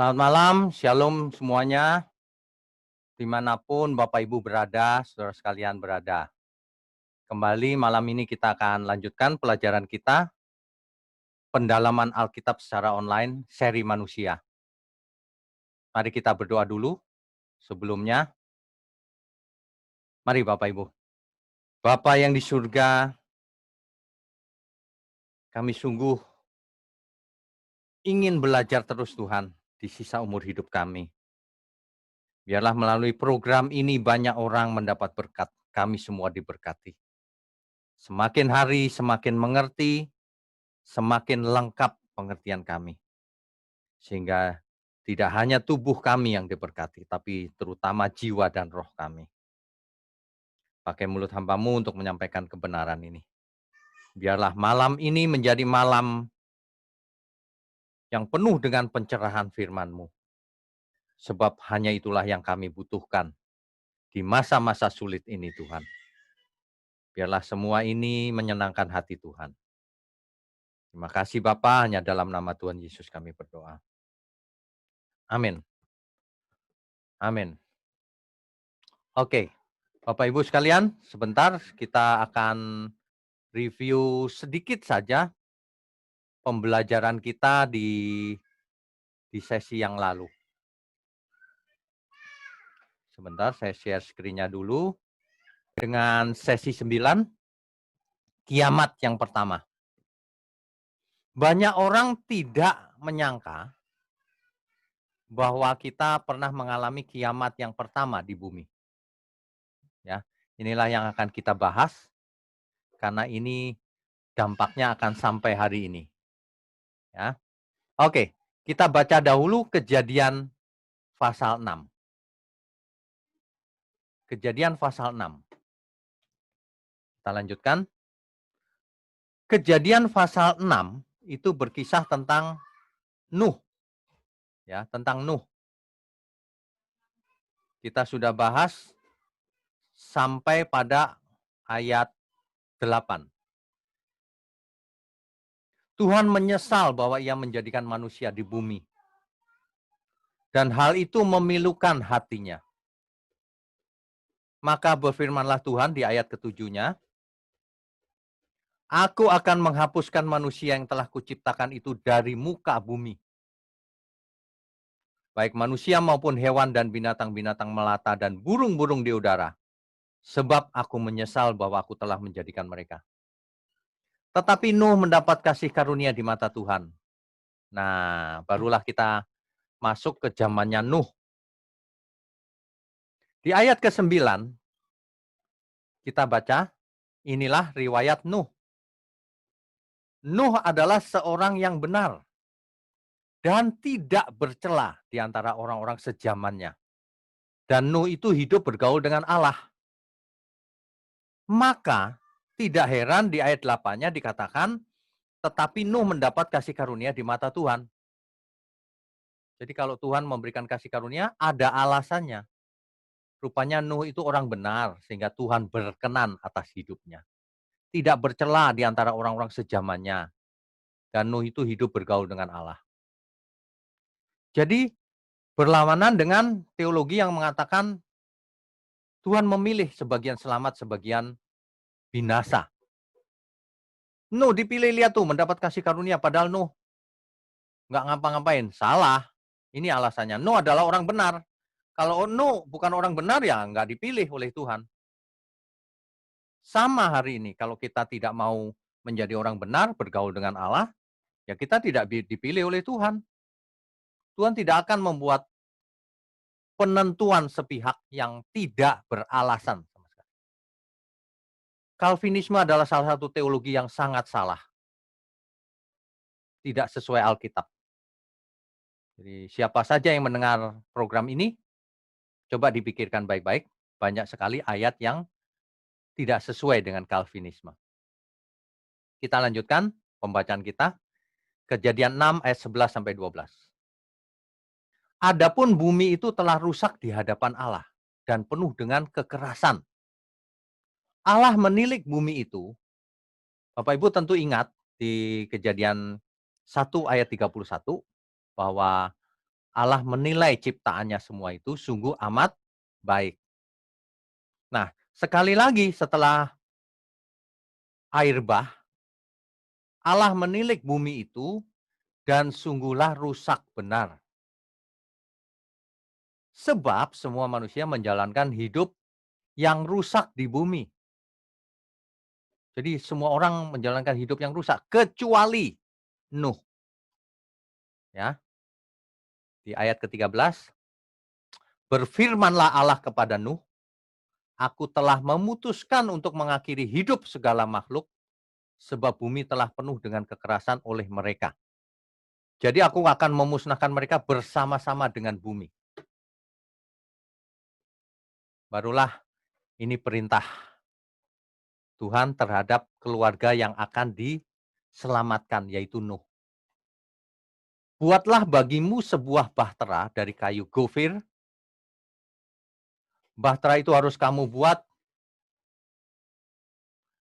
Selamat malam, shalom semuanya, dimanapun Bapak Ibu berada, saudara sekalian berada. Kembali malam ini kita akan lanjutkan pelajaran kita, pendalaman Alkitab secara online, seri manusia. Mari kita berdoa dulu sebelumnya. Mari Bapak Ibu. Bapa yang di surga, kami sungguh ingin belajar terus Tuhan di sisa umur hidup kami. Biarlah melalui program ini banyak orang mendapat berkat, kami semua diberkati. Semakin hari semakin mengerti, semakin lengkap pengertian kami. Sehingga tidak hanya tubuh kami yang diberkati, tapi terutama jiwa dan roh kami. Pakai mulut hamba-Mu untuk menyampaikan kebenaran ini. Biarlah malam ini menjadi malam yang penuh dengan pencerahan firman-Mu. Sebab hanya itulah yang kami butuhkan di masa-masa sulit ini Tuhan. Biarlah semua ini menyenangkan hati Tuhan. Terima kasih Bapa, hanya dalam nama Tuhan Yesus kami berdoa. Amin. Amin. Oke, Bapak Ibu sekalian, sebentar kita akan review sedikit saja pembelajaran kita di sesi yang lalu. Sebentar, saya share screen-nya dulu. Dengan sesi 9, kiamat yang pertama. Banyak orang tidak menyangka bahwa kita pernah mengalami kiamat yang pertama di bumi. Ya, inilah yang akan kita bahas, karena ini dampaknya akan sampai hari ini. Ya. Oke, kita baca dahulu Kejadian pasal 6. Kejadian pasal 6. Kita lanjutkan. Kejadian pasal 6 itu berkisah tentang Nuh. Ya, tentang Nuh. Kita sudah bahas sampai pada ayat 8. Tuhan menyesal bahwa ia menjadikan manusia di bumi. Dan hal itu memilukan hatinya. Maka berfirmanlah Tuhan di ayat ke-7-nya, Aku akan menghapuskan manusia yang telah kuciptakan itu dari muka bumi. Baik manusia maupun hewan dan binatang-binatang melata dan burung-burung di udara. Sebab aku menyesal bahwa aku telah menjadikan mereka. Tetapi Nuh mendapat kasih karunia di mata Tuhan. Nah, barulah kita masuk ke zamannya Nuh. Di ayat ke-9, kita baca, inilah riwayat Nuh. Nuh adalah seorang yang benar dan tidak bercela di antara orang-orang sejamannya. Dan Nuh itu hidup bergaul dengan Allah. Maka tidak heran di ayat 8-nya dikatakan, tetapi Nuh mendapat kasih karunia di mata Tuhan. Jadi kalau Tuhan memberikan kasih karunia, ada alasannya. Rupanya Nuh itu orang benar, sehingga Tuhan berkenan atas hidupnya. Tidak bercela di antara orang-orang sejamannya. Dan Nuh itu hidup bergaul dengan Allah. Jadi berlawanan dengan teologi yang mengatakan Tuhan memilih sebagian selamat, sebagian binasa. Nuh dipilih, lihat tuh mendapat kasih karunia, padahal Nuh nggak ngapa-ngapain. Salah. Ini alasannya. Nuh adalah orang benar. Kalau Nuh bukan orang benar ya nggak dipilih oleh Tuhan. Sama hari ini, kalau kita tidak mau menjadi orang benar, bergaul dengan Allah, ya kita tidak dipilih oleh Tuhan. Tuhan tidak akan membuat penentuan sepihak yang tidak beralasan. Calvinisme adalah salah satu teologi yang sangat salah. Tidak sesuai Alkitab. Jadi siapa saja yang mendengar program ini, coba dipikirkan baik-baik. Banyak sekali ayat yang tidak sesuai dengan Calvinisme. Kita lanjutkan pembacaan kita. Kejadian 6 ayat 11 sampai 12. Adapun bumi itu telah rusak di hadapan Allah dan penuh dengan kekerasan. Allah menilik bumi itu. Bapak Ibu tentu ingat di Kejadian 1 ayat 31 bahwa Allah menilai ciptaannya semua itu sungguh amat baik. Nah, sekali lagi setelah air bah, Allah menilik bumi itu dan sungguhlah rusak benar. Sebab semua manusia menjalankan hidup yang rusak di bumi. Jadi semua orang menjalankan hidup yang rusak kecuali Nuh, ya. Di ayat ke-13, berfirmanlah Allah kepada Nuh, aku telah memutuskan untuk mengakhiri hidup segala makhluk sebab bumi telah penuh dengan kekerasan oleh mereka. Jadi aku akan memusnahkan mereka bersama-sama dengan bumi. Barulah ini perintah Tuhan terhadap keluarga yang akan diselamatkan, yaitu Nuh. Buatlah bagimu sebuah bahtera dari kayu gofir. Bahtera itu harus kamu buat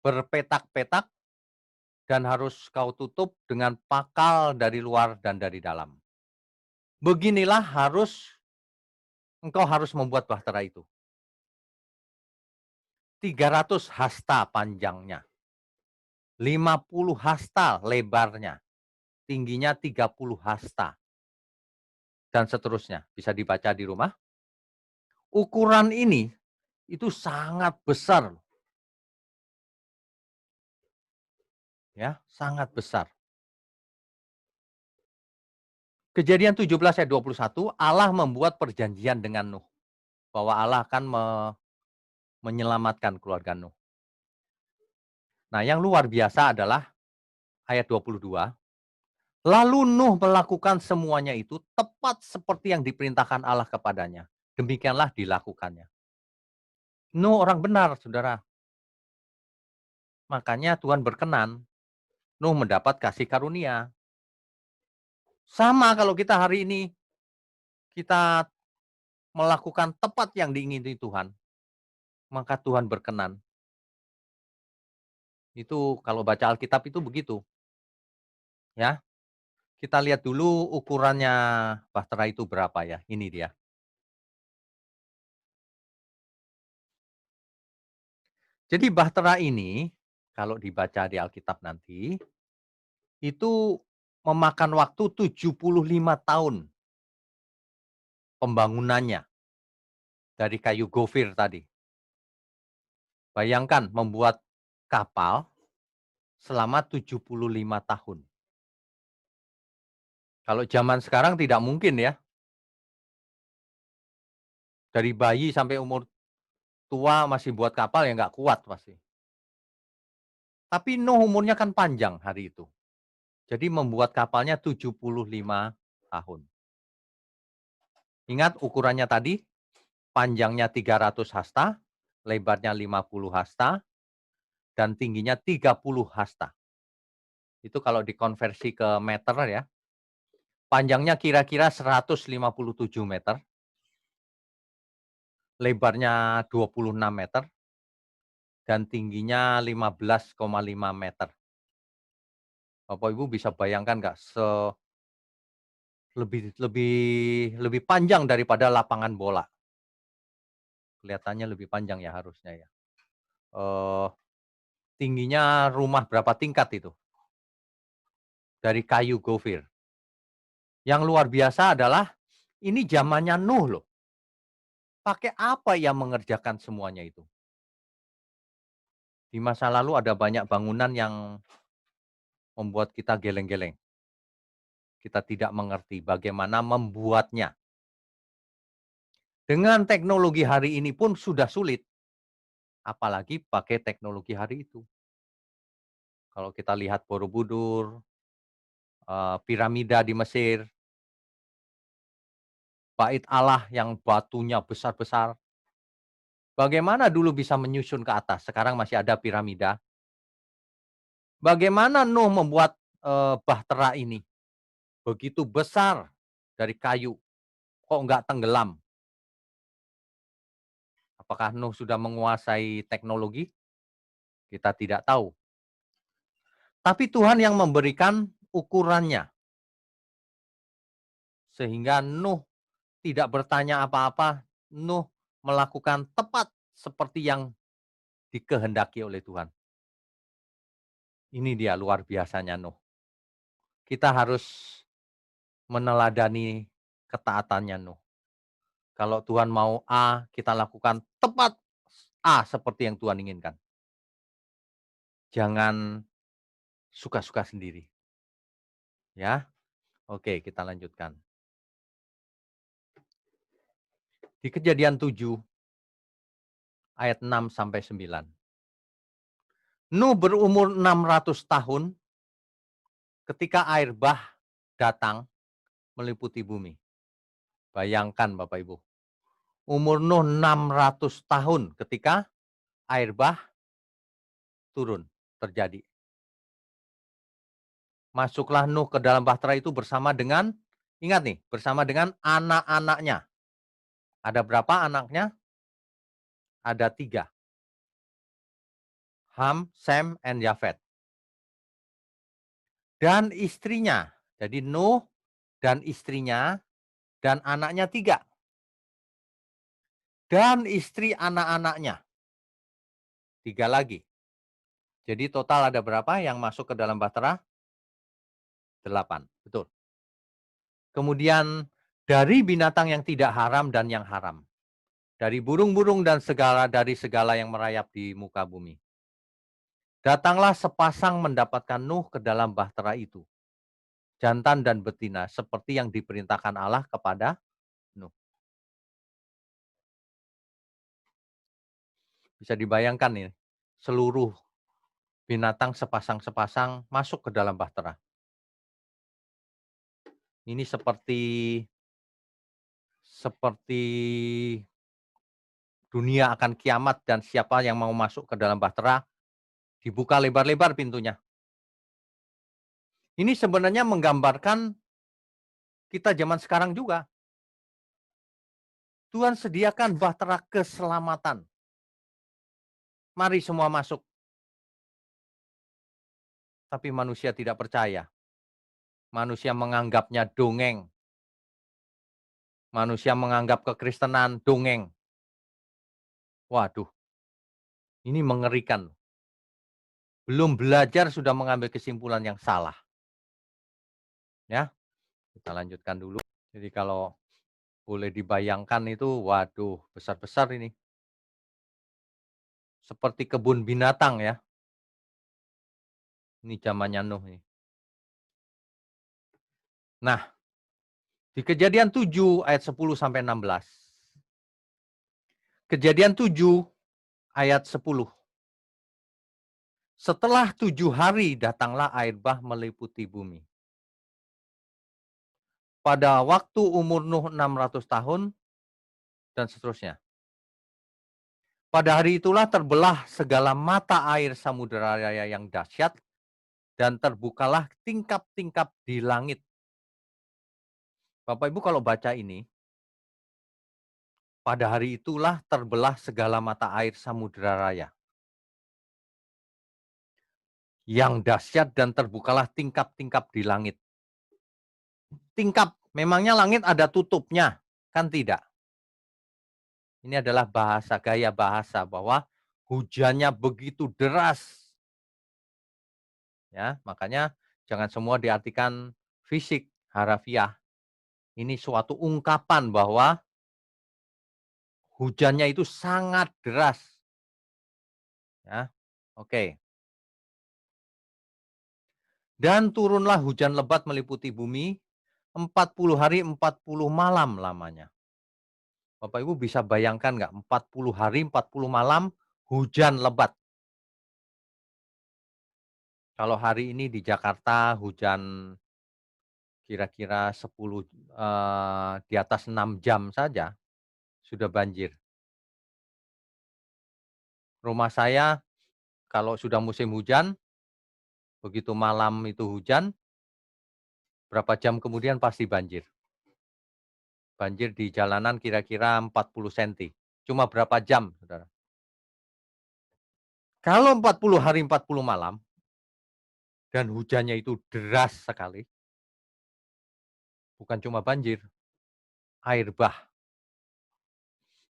berpetak-petak dan harus kau tutup dengan pakal dari luar dan dari dalam. Beginilah engkau harus membuat bahtera itu. 300 hasta panjangnya, 50 hasta lebarnya, tingginya 30 hasta, dan seterusnya. Bisa dibaca di rumah. Ukuran ini itu sangat besar, ya, sangat besar. Kejadian 17 ayat 21, Allah membuat perjanjian dengan Nuh bahwa Allah akan menyelamatkan keluarga Nuh. Nah, yang luar biasa adalah ayat 22, lalu Nuh melakukan semuanya itu tepat seperti yang diperintahkan Allah kepadanya. Demikianlah dilakukannya. Nuh orang benar, Saudara. Makanya Tuhan berkenan Nuh mendapat kasih karunia. Sama kalau kita hari ini kita melakukan tepat yang diingini Tuhan, maka Tuhan berkenan. Itu kalau baca Alkitab itu begitu, ya. Kita lihat dulu ukurannya bahtera itu berapa ya. Ini dia. Jadi bahtera ini kalau dibaca di Alkitab nanti itu memakan waktu 75 tahun pembangunannya dari kayu gofir tadi. Bayangkan membuat kapal selama 75 tahun. Kalau zaman sekarang tidak mungkin ya. Dari bayi sampai umur tua masih buat kapal ya nggak kuat pasti. Tapi Nuh umurnya kan panjang hari itu. Jadi membuat kapalnya 75 tahun. Ingat ukurannya tadi, panjangnya 300 hasta, lebarnya 50 hasta, dan tingginya 30 hasta. Itu kalau dikonversi ke meter ya. Panjangnya kira-kira 157 meter, lebarnya 26 meter, dan tingginya 15,5 meter. Bapak Ibu bisa bayangkan nggak lebih lebih lebih panjang daripada lapangan bola. Kelihatannya lebih panjang ya harusnya ya. Eee, tingginya rumah berapa tingkat itu, dari kayu gofir. Yang luar biasa adalah ini zamannya Nuh loh. Pakai apa ia mengerjakan semuanya itu? Di masa lalu ada banyak bangunan yang membuat kita geleng-geleng. Kita tidak mengerti bagaimana membuatnya. Dengan teknologi hari ini pun sudah sulit, apalagi pakai teknologi hari itu. Kalau kita lihat Borobudur, piramida di Mesir, Bait Allah yang batunya besar-besar. Bagaimana dulu bisa menyusun ke atas, sekarang masih ada piramida. Bagaimana Nuh membuat, bahtera ini, begitu besar dari kayu, kok nggak tenggelam? Apakah Nuh sudah menguasai teknologi? Kita tidak tahu. Tapi Tuhan yang memberikan ukurannya. Sehingga Nuh tidak bertanya apa-apa, Nuh melakukan tepat seperti yang dikehendaki oleh Tuhan. Ini dia luar biasanya Nuh. Kita harus meneladani ketaatannya Nuh. Kalau Tuhan mau A, kita lakukan tepat A seperti yang Tuhan inginkan. Jangan suka-suka sendiri, ya. Oke, kita lanjutkan. Di Kejadian 7 ayat 6 sampai 9. Nuh berumur 600 tahun ketika air bah datang meliputi bumi. Bayangkan Bapak Ibu, umur Nuh 600 tahun ketika air bah turun terjadi. Masuklah Nuh ke dalam bahtera itu bersama dengan, ingat nih, bersama dengan anak-anaknya. Ada berapa anaknya? Ada 3. Ham, Sem, and Yafet. Dan istrinya. Jadi Nuh dan istrinya dan anaknya 3. Dan istri anak-anaknya 3 lagi. Jadi total ada berapa yang masuk ke dalam bahtera? 8, betul. Kemudian dari binatang yang tidak haram dan yang haram. Dari burung-burung dan dari segala yang merayap di muka bumi. Datanglah sepasang mendapatkan Nuh ke dalam bahtera itu. Jantan dan betina seperti yang diperintahkan Allah kepada Nuh. Bisa dibayangkan nih, seluruh binatang sepasang-sepasang masuk ke dalam bahtera. Ini seperti dunia akan kiamat dan siapa yang mau masuk ke dalam bahtera, dibuka lebar-lebar pintunya. Ini sebenarnya menggambarkan kita zaman sekarang juga. Tuhan sediakan bahtera keselamatan. Mari semua masuk. Tapi manusia tidak percaya. Manusia menganggapnya dongeng. Manusia menganggap kekristenan dongeng. Waduh, ini mengerikan. Belum belajar sudah mengambil kesimpulan yang salah. Ya, kita lanjutkan dulu. Jadi kalau boleh dibayangkan itu, waduh, besar-besar ini. Seperti kebun binatang ya. Ini zamannya Nuh ini. Nah, di Kejadian 7 ayat 10 sampai 16. Kejadian 7 ayat 10. Setelah 7 hari datanglah air bah meliputi bumi. Pada waktu umur Nuh 600 tahun dan seterusnya. Pada hari itulah terbelah segala mata air samudera raya yang dahsyat dan terbukalah tingkap-tingkap di langit. Bapak Ibu kalau baca ini, pada hari itulah terbelah segala mata air samudera raya yang dahsyat dan terbukalah tingkap-tingkap di langit. Tingkap, memangnya langit ada tutupnya? Kan tidak. Ini adalah gaya bahasa bahwa hujannya begitu deras. Ya, makanya jangan semua diartikan fisik, harafiah. Ini suatu ungkapan bahwa hujannya itu sangat deras. Ya, oke. Dan turunlah hujan lebat meliputi bumi 40 hari 40 malam lamanya. Bapak Ibu bisa bayangkan nggak 40 hari 40 malam hujan lebat. Kalau hari ini di Jakarta hujan kira-kira 10 di atas 6 jam saja sudah banjir. Rumah saya kalau sudah musim hujan, begitu malam itu hujan, berapa jam kemudian pasti banjir. Banjir di jalanan kira-kira 40 senti. Cuma berapa jam, Saudara. Kalau 40 hari 40 malam dan hujannya itu deras sekali, bukan cuma banjir, air bah.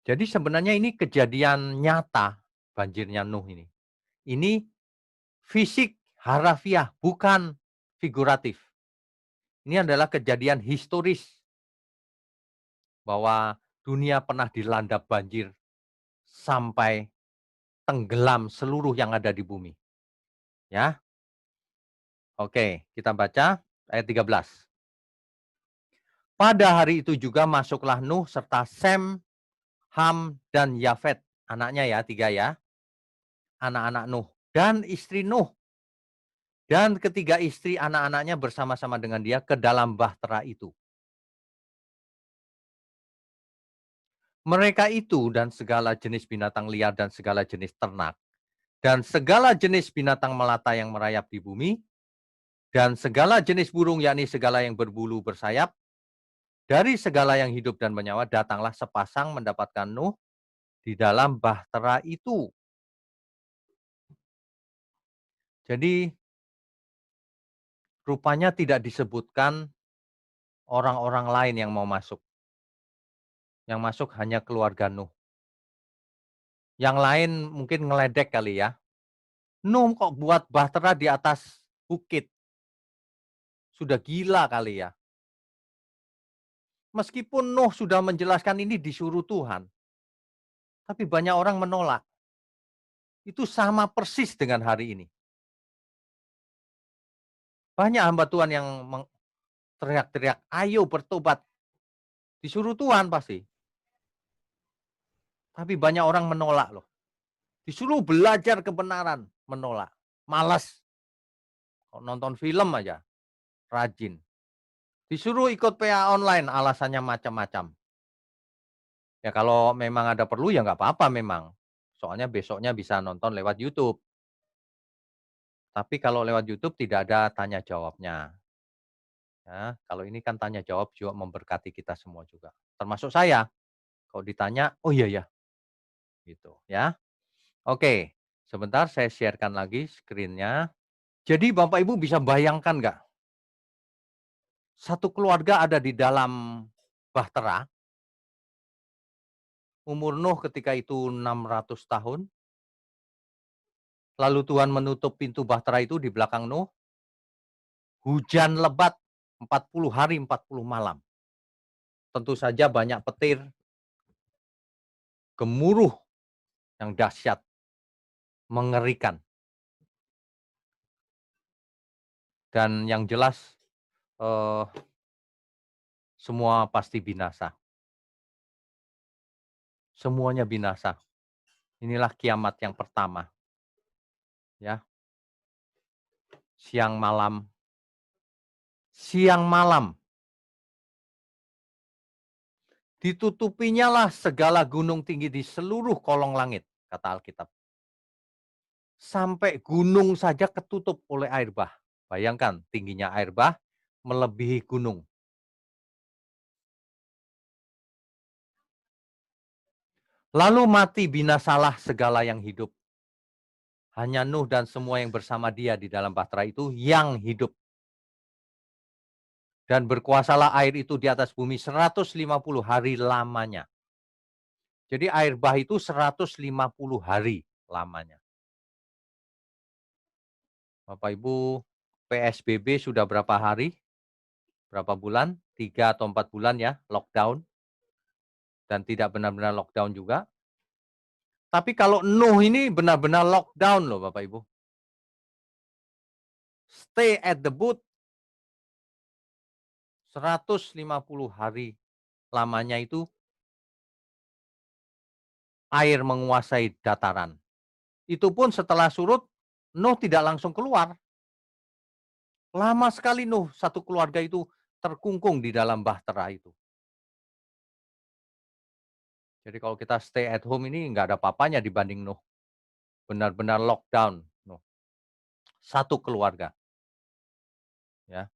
Jadi sebenarnya ini kejadian nyata banjirnya Nuh ini. Ini fisik, harafiah, bukan figuratif. Ini adalah kejadian historis bahwa dunia pernah dilanda banjir sampai tenggelam seluruh yang ada di bumi, ya. Oke, kita baca ayat 13. Pada hari itu juga masuklah Nuh serta Sem, Ham, dan Yafet, anaknya ya, 3 ya, anak-anak Nuh, dan istri Nuh, dan ketiga istri anak-anaknya bersama-sama dengan dia ke dalam bahtera itu. Mereka itu dan segala jenis binatang liar dan segala jenis ternak, dan segala jenis binatang melata yang merayap di bumi, dan segala jenis burung, yakni segala yang berbulu bersayap, dari segala yang hidup dan bernyawa, datanglah sepasang mendapatkan Nuh di dalam bahtera itu. Jadi rupanya tidak disebutkan orang-orang lain yang mau masuk. Yang masuk hanya keluarga Nuh. Yang lain mungkin ngeledek kali ya. Nuh kok buat bahtera di atas bukit? Sudah gila kali ya. Meskipun Nuh sudah menjelaskan ini disuruh Tuhan, tapi banyak orang menolak. Itu sama persis dengan hari ini. Banyak hamba Tuhan yang teriak-teriak, "Ayo bertobat." Disuruh Tuhan pasti. Tapi banyak orang menolak loh. Disuruh belajar kebenaran, menolak. Malas. Nonton film aja, rajin. Disuruh ikut PA online, alasannya macam-macam. Ya kalau memang ada perlu ya nggak apa-apa memang. Soalnya besoknya bisa nonton lewat YouTube. Tapi kalau lewat YouTube tidak ada tanya jawabnya. Ya, kalau ini kan tanya jawab juga memberkati kita semua juga. Termasuk saya. Kalau ditanya, oh iya ya, gitu ya. Oke, sebentar saya sharekan lagi screen-nya. Jadi Bapak Ibu bisa bayangkan nggak, satu keluarga ada di dalam bahtera, umur Nuh ketika itu 600 tahun, lalu Tuhan menutup pintu bahtera itu di belakang Nuh, hujan lebat 40 hari 40 malam. Tentu saja banyak petir, gemuruh yang dahsyat, mengerikan, dan yang jelas eh, semua pasti binasa. Semuanya binasa. Inilah kiamat yang pertama, ya. Siang malam, siang malam, ditutupinya lah segala gunung tinggi di seluruh kolong langit, kata Alkitab. Sampai gunung saja ketutup oleh air bah. Bayangkan tingginya air bah melebihi gunung. Lalu mati binasalah segala yang hidup. Hanya Nuh dan semua yang bersama dia di dalam bahtera itu yang hidup. Dan berkuasalah air itu di atas bumi 150 hari lamanya. Jadi air bah itu 150 hari lamanya. Bapak Ibu, PSBB sudah berapa hari? Berapa bulan? 3 atau 4 bulan ya, lockdown. Dan tidak benar-benar lockdown juga. Tapi kalau Nuh ini benar-benar lockdown loh Bapak Ibu. Stay at the boat 150 hari lamanya itu air menguasai dataran. Itu pun setelah surut, Nuh tidak langsung keluar. Lama sekali Nuh, satu keluarga itu terkungkung di dalam bahtera itu. Jadi kalau kita stay at home ini nggak ada papanya dibanding Nuh. Benar-benar lockdown Nuh. Satu keluarga. Ya.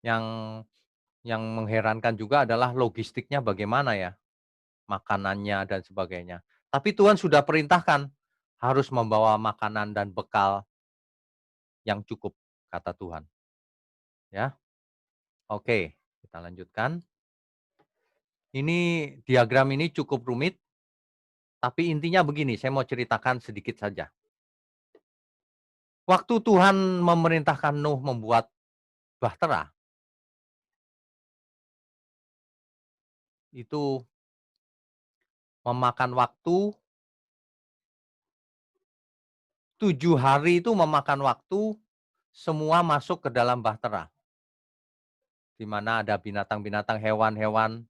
Yang mengherankan juga adalah logistiknya bagaimana ya, makanannya dan sebagainya. Tapi Tuhan sudah perintahkan harus membawa makanan dan bekal yang cukup, kata Tuhan. Ya, oke. Kita lanjutkan. Ini diagram ini cukup rumit, tapi intinya begini, saya mau ceritakan sedikit saja. Waktu Tuhan memerintahkan Nuh membuat bahtera, itu memakan waktu 7 hari, itu memakan waktu semua masuk ke dalam bahtera, di mana ada binatang-binatang, hewan-hewan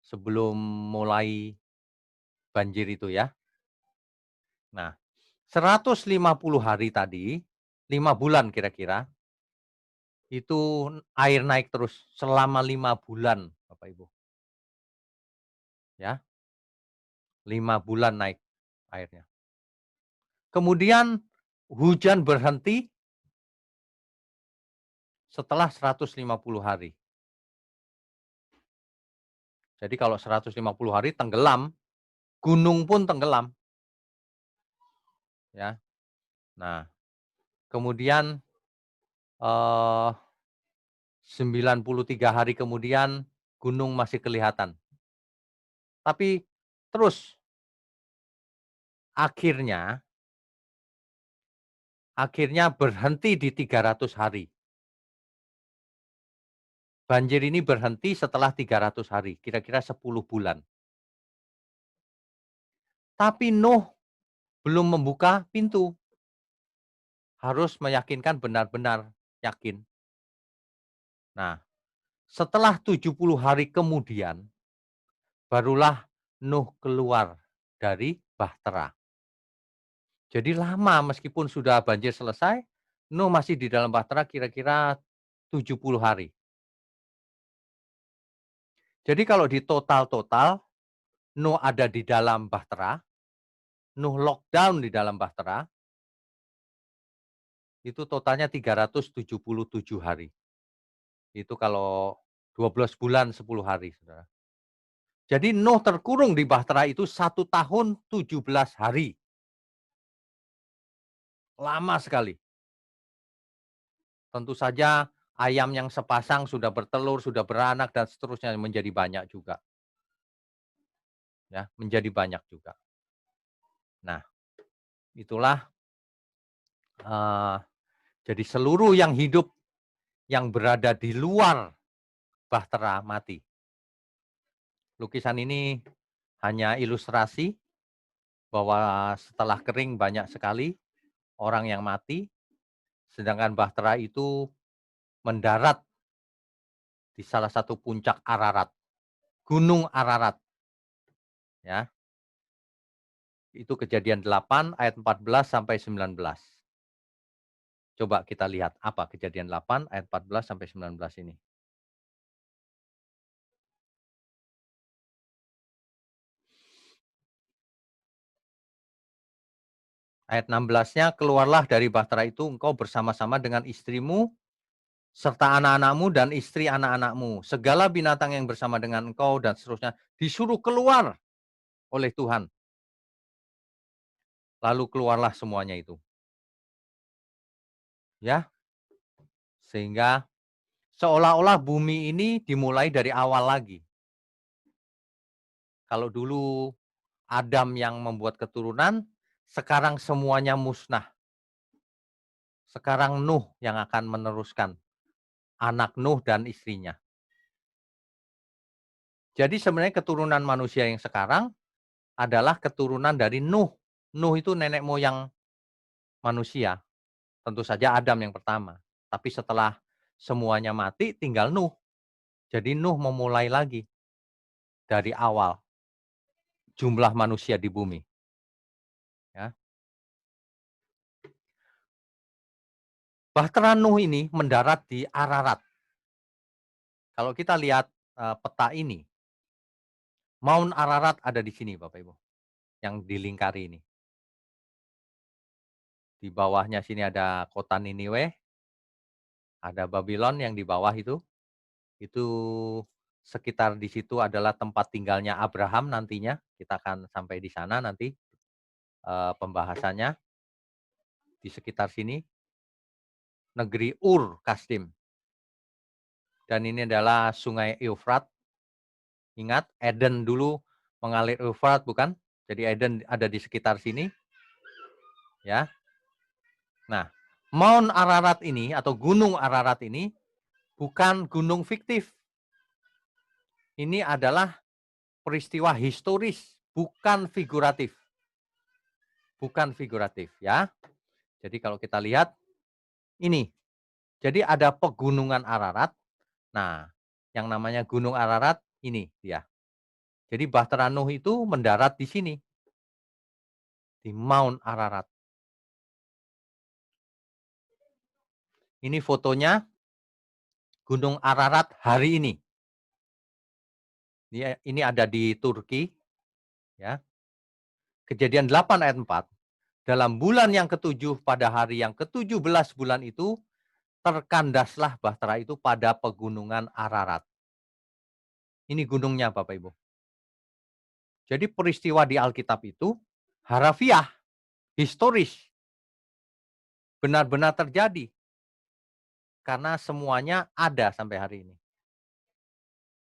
sebelum mulai banjir itu ya. Nah, 150 hari tadi, 5 bulan kira-kira, itu air naik terus selama 5 bulan, Bapak Ibu, ya, 5 bulan naik airnya. Kemudian hujan berhenti setelah 150 hari. Jadi kalau 150 hari tenggelam, gunung pun tenggelam, ya. Nah, kemudian, eee, 93 hari kemudian gunung masih kelihatan. Tapi terus akhirnya akhirnya berhenti di 300 hari. Banjir ini berhenti setelah 300 hari, kira-kira 10 bulan. Tapi Nuh belum membuka pintu, harus meyakinkan benar-benar yakin. Nah, setelah 70 hari kemudian, barulah Nuh keluar dari bahtera. Jadi lama meskipun sudah banjir selesai, Nuh masih di dalam bahtera kira-kira 70 hari. Jadi kalau di total-total, Nuh ada di dalam bahtera, Nuh lockdown di dalam bahtera, itu totalnya 377 hari. Itu kalau 12 bulan 10 hari, Saudara. Jadi Nuh terkurung di bahtera itu 1 tahun 17 hari. Lama sekali. Tentu saja ayam yang sepasang sudah bertelur, sudah beranak dan seterusnya menjadi banyak juga, ya, menjadi banyak juga. Nah, itulah, eee, jadi seluruh yang hidup yang berada di luar bahtera mati. Lukisan ini hanya ilustrasi bahwa setelah kering banyak sekali orang yang mati, sedangkan bahtera itu mendarat di salah satu puncak Ararat, Gunung Ararat, ya. Itu Kejadian 8 ayat 14 sampai 19. Coba kita lihat apa Kejadian 8 ayat 14 sampai 19 ini. Ayat 16-nya, "Keluarlah dari bahtera itu engkau bersama-sama dengan istrimu serta anak-anakmu dan istri anak-anakmu. Segala binatang yang bersama dengan engkau," dan seterusnya, disuruh keluar oleh Tuhan. Lalu keluarlah semuanya itu, ya. Sehingga seolah-olah bumi ini dimulai dari awal lagi. Kalau dulu Adam yang membuat keturunan, sekarang semuanya musnah. Sekarang Nuh yang akan meneruskan, anak Nuh dan istrinya. Jadi sebenarnya keturunan manusia yang sekarang adalah keturunan dari Nuh. Nuh itu nenek moyang manusia, tentu saja Adam yang pertama. Tapi setelah semuanya mati tinggal Nuh. Jadi Nuh memulai lagi dari awal jumlah manusia di bumi, ya. Bahtera Nuh ini mendarat di Ararat. Kalau kita lihat, peta ini, Mount Ararat ada di sini Bapak Ibu, yang dilingkari ini. Di bawahnya sini ada kota Niniwe, ada Babylon yang di bawah itu sekitar di situ adalah tempat tinggalnya Abraham nantinya, kita akan sampai di sana nanti, pembahasannya di sekitar sini, negeri Ur Kasdim. dan ini adalah Sungai Eufrat. Ingat Eden dulu mengalir Eufrat bukan? Jadi Eden ada di sekitar sini, ya. Nah, Mount Ararat ini atau Gunung Ararat ini bukan gunung fiktif. Ini adalah peristiwa historis, bukan figuratif. Bukan figuratif ya. Jadi kalau kita lihat ini, jadi ada pegunungan Ararat. Nah, yang namanya Gunung Ararat ini dia. Jadi Bahtera Nuh itu mendarat di sini, di Mount Ararat. Ini fotonya Gunung Ararat hari ini. Ini ada di Turki, ya. Kejadian 8 ayat 4. Dalam bulan yang ketujuh pada hari yang ke-17 bulan itu, terkandaslah Bahtera itu pada pegunungan Ararat. Ini gunungnya Bapak Ibu. Jadi peristiwa di Alkitab itu harafiah, historis, benar-benar terjadi. Karena semuanya ada sampai hari ini.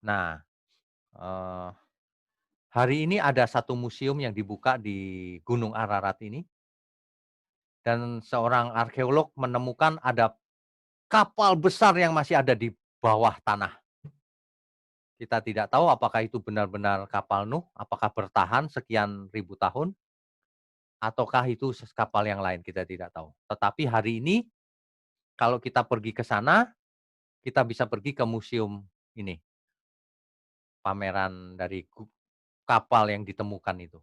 Nah, eee, hari ini ada satu museum yang dibuka di Gunung Ararat ini, dan seorang arkeolog menemukan ada kapal besar yang masih ada di bawah tanah. Kita tidak tahu apakah itu benar-benar kapal Nuh, apakah bertahan sekian ribu tahun, ataukah itu kapal yang lain, kita tidak tahu. Tetapi hari ini kalau kita pergi ke sana, kita bisa pergi ke museum ini, pameran dari kapal yang ditemukan itu,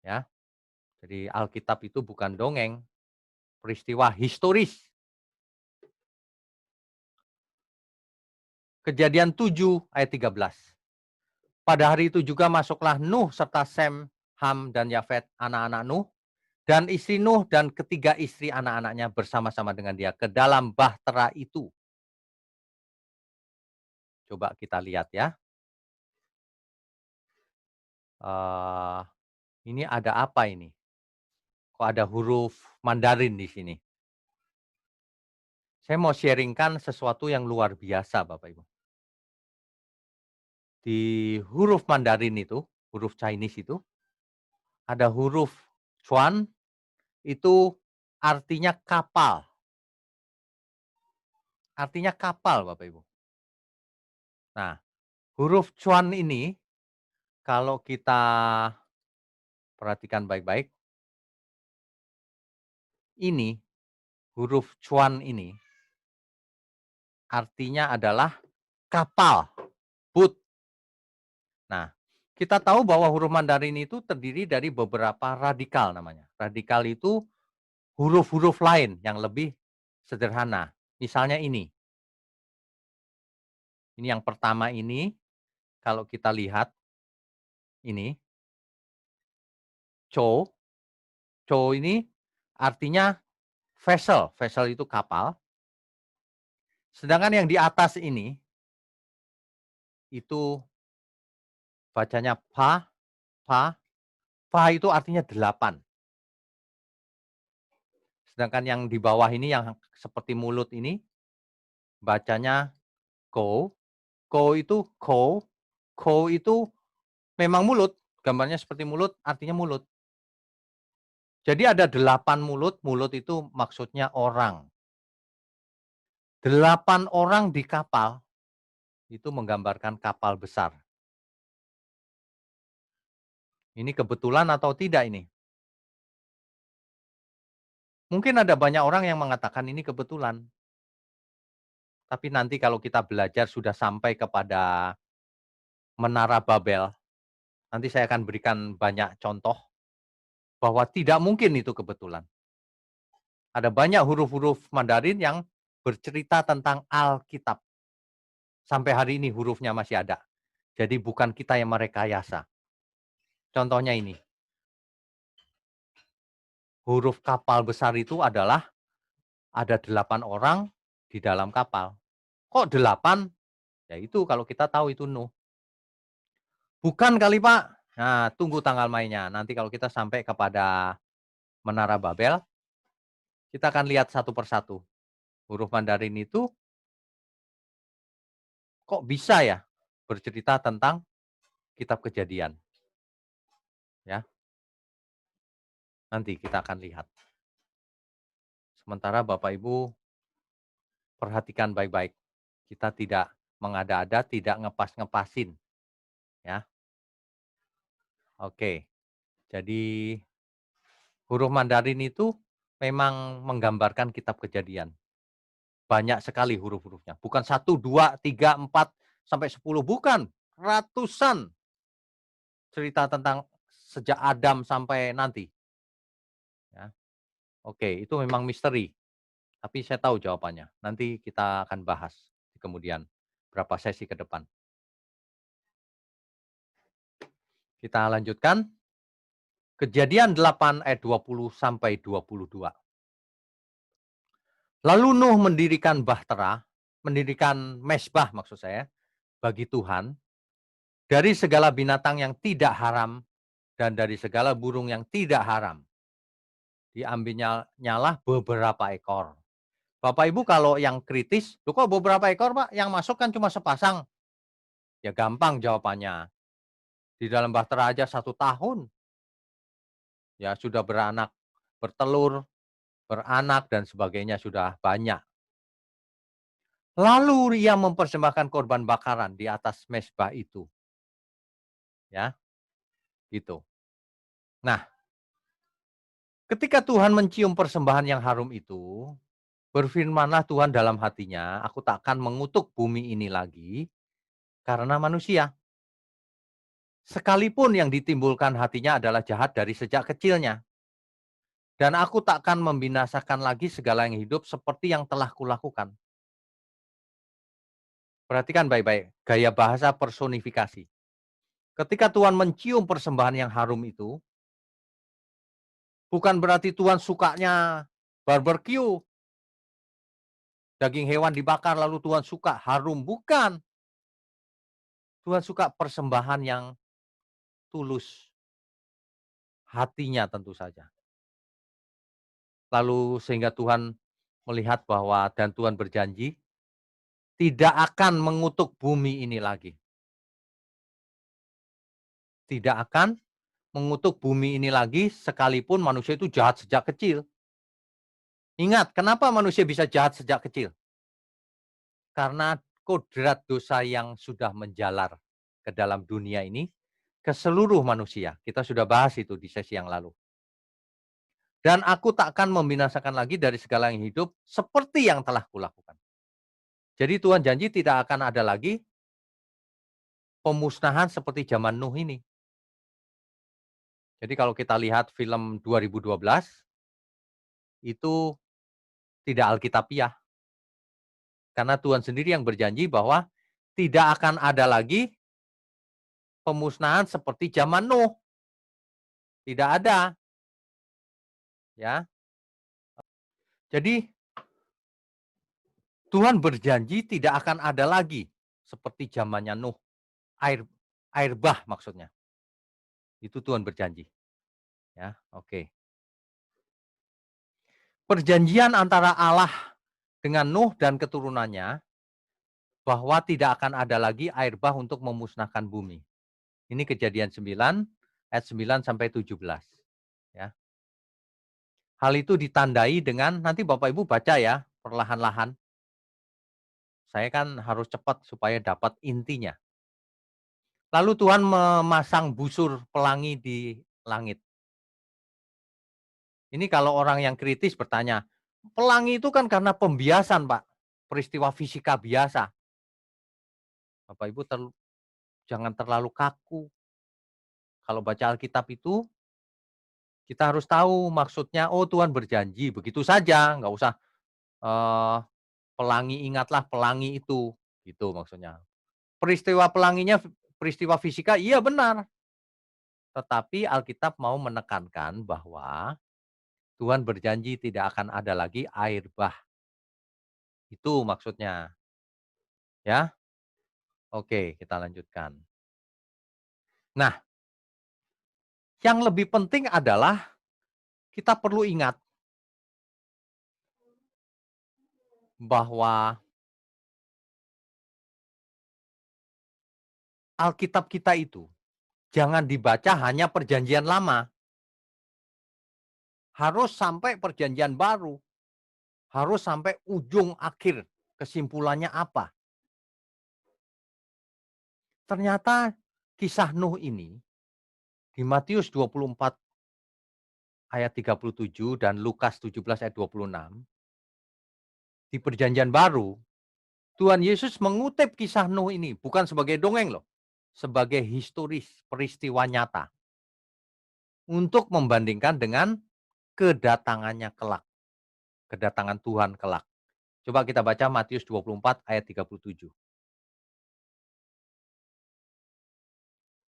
ya. Jadi Alkitab itu bukan dongeng, peristiwa historis. Kejadian 7 ayat 13. Pada hari itu juga masuklah Nuh serta Sem, Ham, dan Yafet, anak-anak Nuh, dan istri Nuh dan ketiga istri anak-anaknya bersama-sama dengan dia ke dalam bahtera itu. Coba kita lihat ya. Uh, ini ada apa ini? Kok ada huruf Mandarin di sini? Saya mau sharingkan sesuatu yang luar biasa, Bapak Ibu. Di huruf Mandarin itu, huruf Chinese itu, ada huruf Chuan, itu artinya kapal. Artinya kapal, Bapak Ibu. Nah, huruf Chuan ini kalau kita perhatikan baik-baik, ini huruf Chuan ini artinya adalah kapal, boat. Nah, kita tahu bahwa huruf Mandarin itu terdiri dari beberapa radikal namanya. Radikal itu huruf-huruf lain yang lebih sederhana. Misalnya ini yang pertama ini, kalau kita lihat ini, Chou. Chou ini artinya vessel, vessel itu kapal. Sedangkan yang di atas ini, itu bacanya pa, pa, pa itu artinya 8. Sedangkan yang di bawah ini yang seperti mulut ini, bacanya ko. Ko itu ko, ko itu memang mulut, gambarnya seperti mulut, artinya mulut. Jadi ada 8 mulut, mulut itu maksudnya orang. 8 orang di kapal, itu menggambarkan kapal besar. Ini kebetulan atau tidak ini? Mungkin ada banyak orang yang mengatakan ini kebetulan. Tapi nanti kalau kita belajar sudah sampai kepada Menara Babel, nanti saya akan berikan banyak contoh bahwa tidak mungkin itu kebetulan. Ada banyak huruf-huruf Mandarin yang bercerita tentang Alkitab. Sampai hari ini hurufnya masih ada. Jadi bukan kita yang merekayasa. Contohnya ini. Huruf kapal besar itu adalah ada 8 orang di dalam kapal. Kok 8? Ya itu kalau kita tahu itu Nuh. Bukan kali Pak. Nah, tunggu tanggal mainnya. Nanti kalau kita sampai kepada Menara Babel, kita akan lihat satu persatu. Huruf Mandarin itu kok bisa ya bercerita tentang kitab Kejadian, ya. Nanti kita akan lihat. Sementara Bapak Ibu perhatikan baik-baik. Kita tidak mengada-ada, tidak ngepas-ngepasin, ya. Oke. Jadi huruf Mandarin itu memang menggambarkan kitab Kejadian. Banyak sekali huruf-hurufnya. Bukan satu, 2, 3, 4, sampai 10, bukan. Ratusan cerita tentang sejak Adam sampai nanti, ya. Oke, itu memang misteri, tapi saya tahu jawabannya. Nanti kita akan bahas di kemudian berapa sesi ke depan. Kita lanjutkan. Kejadian 8 ayat 20 sampai 22. Lalu Nuh mendirikan bahtera, mendirikan mesbah maksud saya, bagi Tuhan, dari segala binatang yang tidak haram dan dari segala burung yang tidak haram. Diambilnya nyalah beberapa ekor. Bapak Ibu kalau yang kritis, "Loh kok beberapa ekor Pak? Yang masuk kan cuma sepasang." Ya gampang jawabannya. Di dalam bahtera aja 1 tahun, ya sudah beranak, bertelur, beranak dan sebagainya sudah banyak. Lalu ia mempersembahkan korban bakaran di atas mezbah itu, ya, gitu. Nah, ketika Tuhan mencium persembahan yang harum itu, berfirmanlah Tuhan dalam hatinya, "Aku tak akan mengutuk bumi ini lagi karena manusia. Sekalipun yang ditimbulkan hatinya adalah jahat dari sejak kecilnya. Dan aku tak akan membinasakan lagi segala yang hidup seperti yang telah kulakukan." Perhatikan baik-baik, gaya bahasa personifikasi. Ketika Tuhan mencium persembahan yang harum itu, bukan berarti Tuhan sukanya barbeque, daging hewan dibakar lalu Tuhan suka harum, bukan. Tuhan suka persembahan yang tulus, hatinya tentu saja. Lalu sehingga Tuhan melihat bahwa dan Tuhan berjanji tidak akan mengutuk bumi ini lagi. Tidak akan mengutuk bumi ini lagi sekalipun manusia itu jahat sejak kecil. Ingat, kenapa manusia bisa jahat sejak kecil? Karena kodrat dosa yang sudah menjalar ke dalam dunia ini, ke seluruh manusia. Kita sudah bahas itu di sesi yang lalu. Dan aku tak akan membinasakan lagi dari segala yang hidup seperti yang telah kulakukan. Jadi Tuhan janji tidak akan ada lagi pemusnahan seperti zaman Nuh ini. Jadi kalau kita lihat film 2012, itu tidak alkitabiah. Karena Tuhan sendiri yang berjanji bahwa tidak akan ada lagi pemusnahan seperti zaman Nuh. Tidak ada, ya. Jadi Tuhan berjanji tidak akan ada lagi seperti zamannya Nuh, air air bah maksudnya. Itu Tuhan berjanji, ya. Oke. Perjanjian antara Allah dengan Nuh dan keturunannya bahwa tidak akan ada lagi air bah untuk memusnahkan bumi. Ini Kejadian 9 ayat 9 sampai 17, ya. Hal itu ditandai dengan nanti Bapak Ibu baca ya, perlahan-lahan. Saya kan harus cepat supaya dapat intinya. Lalu Tuhan memasang busur pelangi di langit. Ini kalau orang yang kritis bertanya, pelangi itu kan karena pembiasan, Pak, peristiwa fisika biasa. Bapak Ibu jangan terlalu kaku. Kalau baca Alkitab itu, kita harus tahu maksudnya, oh Tuhan berjanji, begitu saja, nggak usah, eee, pelangi ingatlah pelangi itu, gitu maksudnya. Peristiwa pelanginya peristiwa fisika, iya benar, tetapi Alkitab mau menekankan bahwa Tuhan berjanji tidak akan ada lagi air bah, itu maksudnya, ya. Oke, kita lanjutkan. Nah, yang lebih penting adalah kita perlu ingat bahwa Alkitab kita itu jangan dibaca hanya perjanjian lama, harus sampai perjanjian baru, harus sampai ujung akhir, kesimpulannya apa. Ternyata kisah Nuh ini di Matius 24 ayat 37 dan Lukas 17 ayat 26, di perjanjian baru, Tuhan Yesus mengutip kisah Nuh ini bukan sebagai dongeng loh, sebagai historis, peristiwa nyata untuk membandingkan dengan kedatangannya kelak, kedatangan Tuhan kelak. Coba kita baca Matius 24 ayat 37.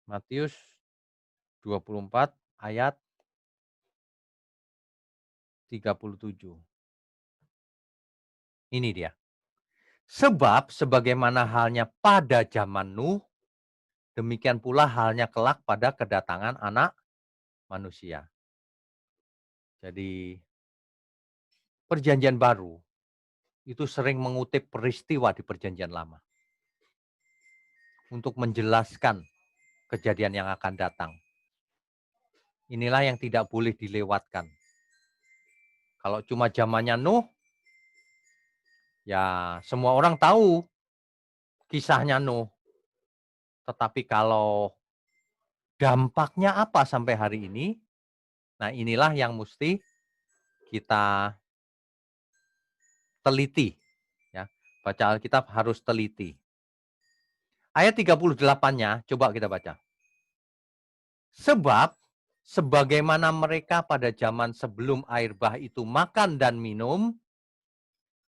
Matius 24 ayat 37. Ini dia. Sebab sebagaimana halnya pada zaman Nuh, demikian pula halnya kelak pada kedatangan Anak Manusia. Jadi perjanjian baru itu sering mengutip peristiwa di perjanjian lama untuk menjelaskan kejadian yang akan datang. Inilah yang tidak boleh dilewatkan. Kalau cuma zamannya Nuh, ya semua orang tahu kisahnya Nuh. Tetapi kalau dampaknya apa sampai hari ini, nah inilah yang mesti kita teliti. Ya. Baca Alkitab harus teliti. Ayat 38-nya coba kita baca. Sebab sebagaimana mereka pada zaman sebelum air bah itu makan dan minum,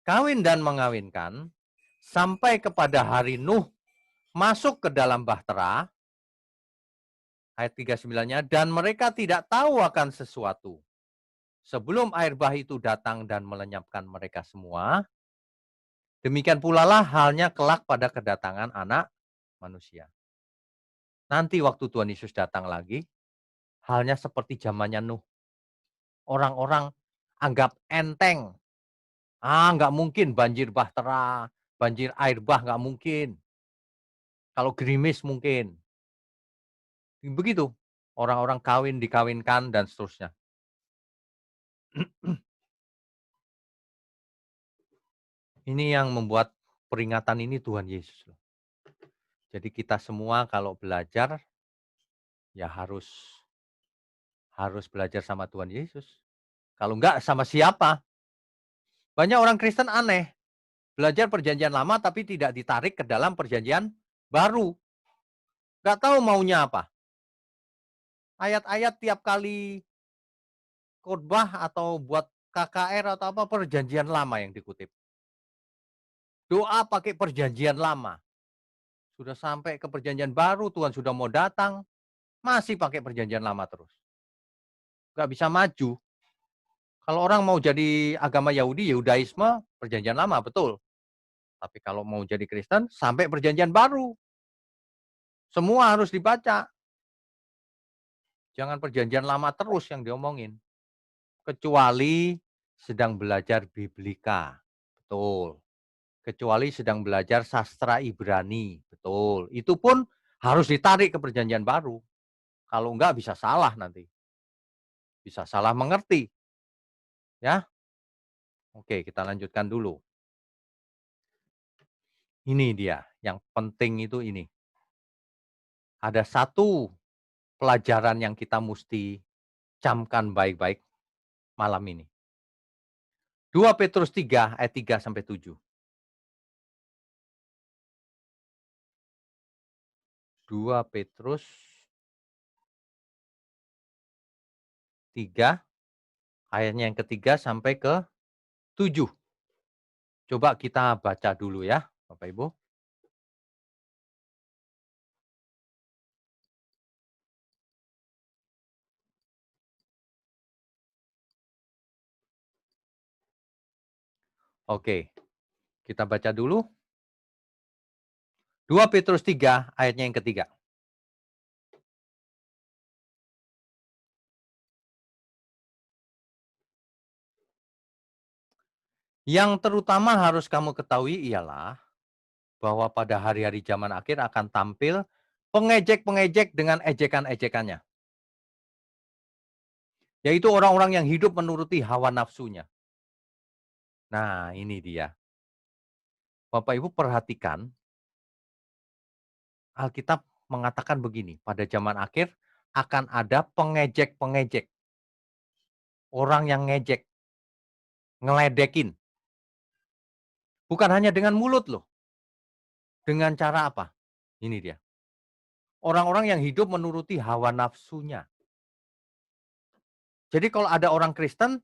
kawin dan mengawinkan, sampai kepada hari Nuh masuk ke dalam bahtera, ayat 39-nya, dan mereka tidak tahu akan sesuatu. Sebelum air bah itu datang dan melenyapkan mereka semua, demikian pula lah halnya kelak pada kedatangan Anak Manusia. Nanti waktu Tuhan Yesus datang lagi, halnya seperti zamannya Nuh. Orang-orang anggap enteng. Nggak mungkin banjir bahtera, banjir air bah nggak mungkin. Kalau gerimis mungkin. Begitu. Orang-orang kawin, dikawinkan, dan seterusnya. Ini yang membuat peringatan ini Tuhan Yesus. Jadi kita semua kalau belajar, ya harus belajar sama Tuhan Yesus. Kalau enggak sama siapa? Banyak orang Kristen aneh. Belajar perjanjian lama tapi tidak ditarik ke dalam perjanjian baru. Nggak tahu maunya apa. Ayat-ayat tiap kali khotbah atau buat KKR atau apa perjanjian lama yang dikutip. Doa pakai perjanjian lama. Sudah sampai ke perjanjian baru, Tuhan sudah mau datang, masih pakai perjanjian lama terus. Nggak bisa maju. Kalau orang mau jadi agama Yahudi, Yahudaisme, perjanjian lama, betul. Tapi kalau mau jadi Kristen, sampai perjanjian baru. Semua harus dibaca. Jangan perjanjian lama terus yang diomongin. Kecuali sedang belajar Biblika. Betul. Kecuali sedang belajar sastra Ibrani. Betul. Itu pun harus ditarik ke perjanjian baru. Kalau enggak bisa salah nanti. Bisa salah mengerti. Ya. Oke, kita lanjutkan dulu. Ini dia, yang penting itu ini. Ada satu pelajaran yang kita mesti camkan baik-baik malam ini. 2 Petrus 3 ayat 3 sampai 7. 2 Petrus 3 ayatnya yang ketiga sampai ke 7. Coba kita baca dulu ya, Bapak Ibu. Oke, kita baca dulu. 2 Petrus 3 ayatnya yang ketiga. Yang terutama harus kamu ketahui ialah bahwa pada hari-hari zaman akhir akan tampil pengejek-pengejek dengan ejekan-ejekannya. Yaitu orang-orang yang hidup menuruti hawa nafsunya. Nah, ini dia. Bapak Ibu perhatikan, Alkitab mengatakan begini, pada zaman akhir akan ada pengejek-pengejek, orang yang ngejek, ngeledekin. Bukan hanya dengan mulut loh, dengan cara apa? Ini dia. Orang-orang yang hidup menuruti hawa nafsunya. Jadi kalau ada orang Kristen,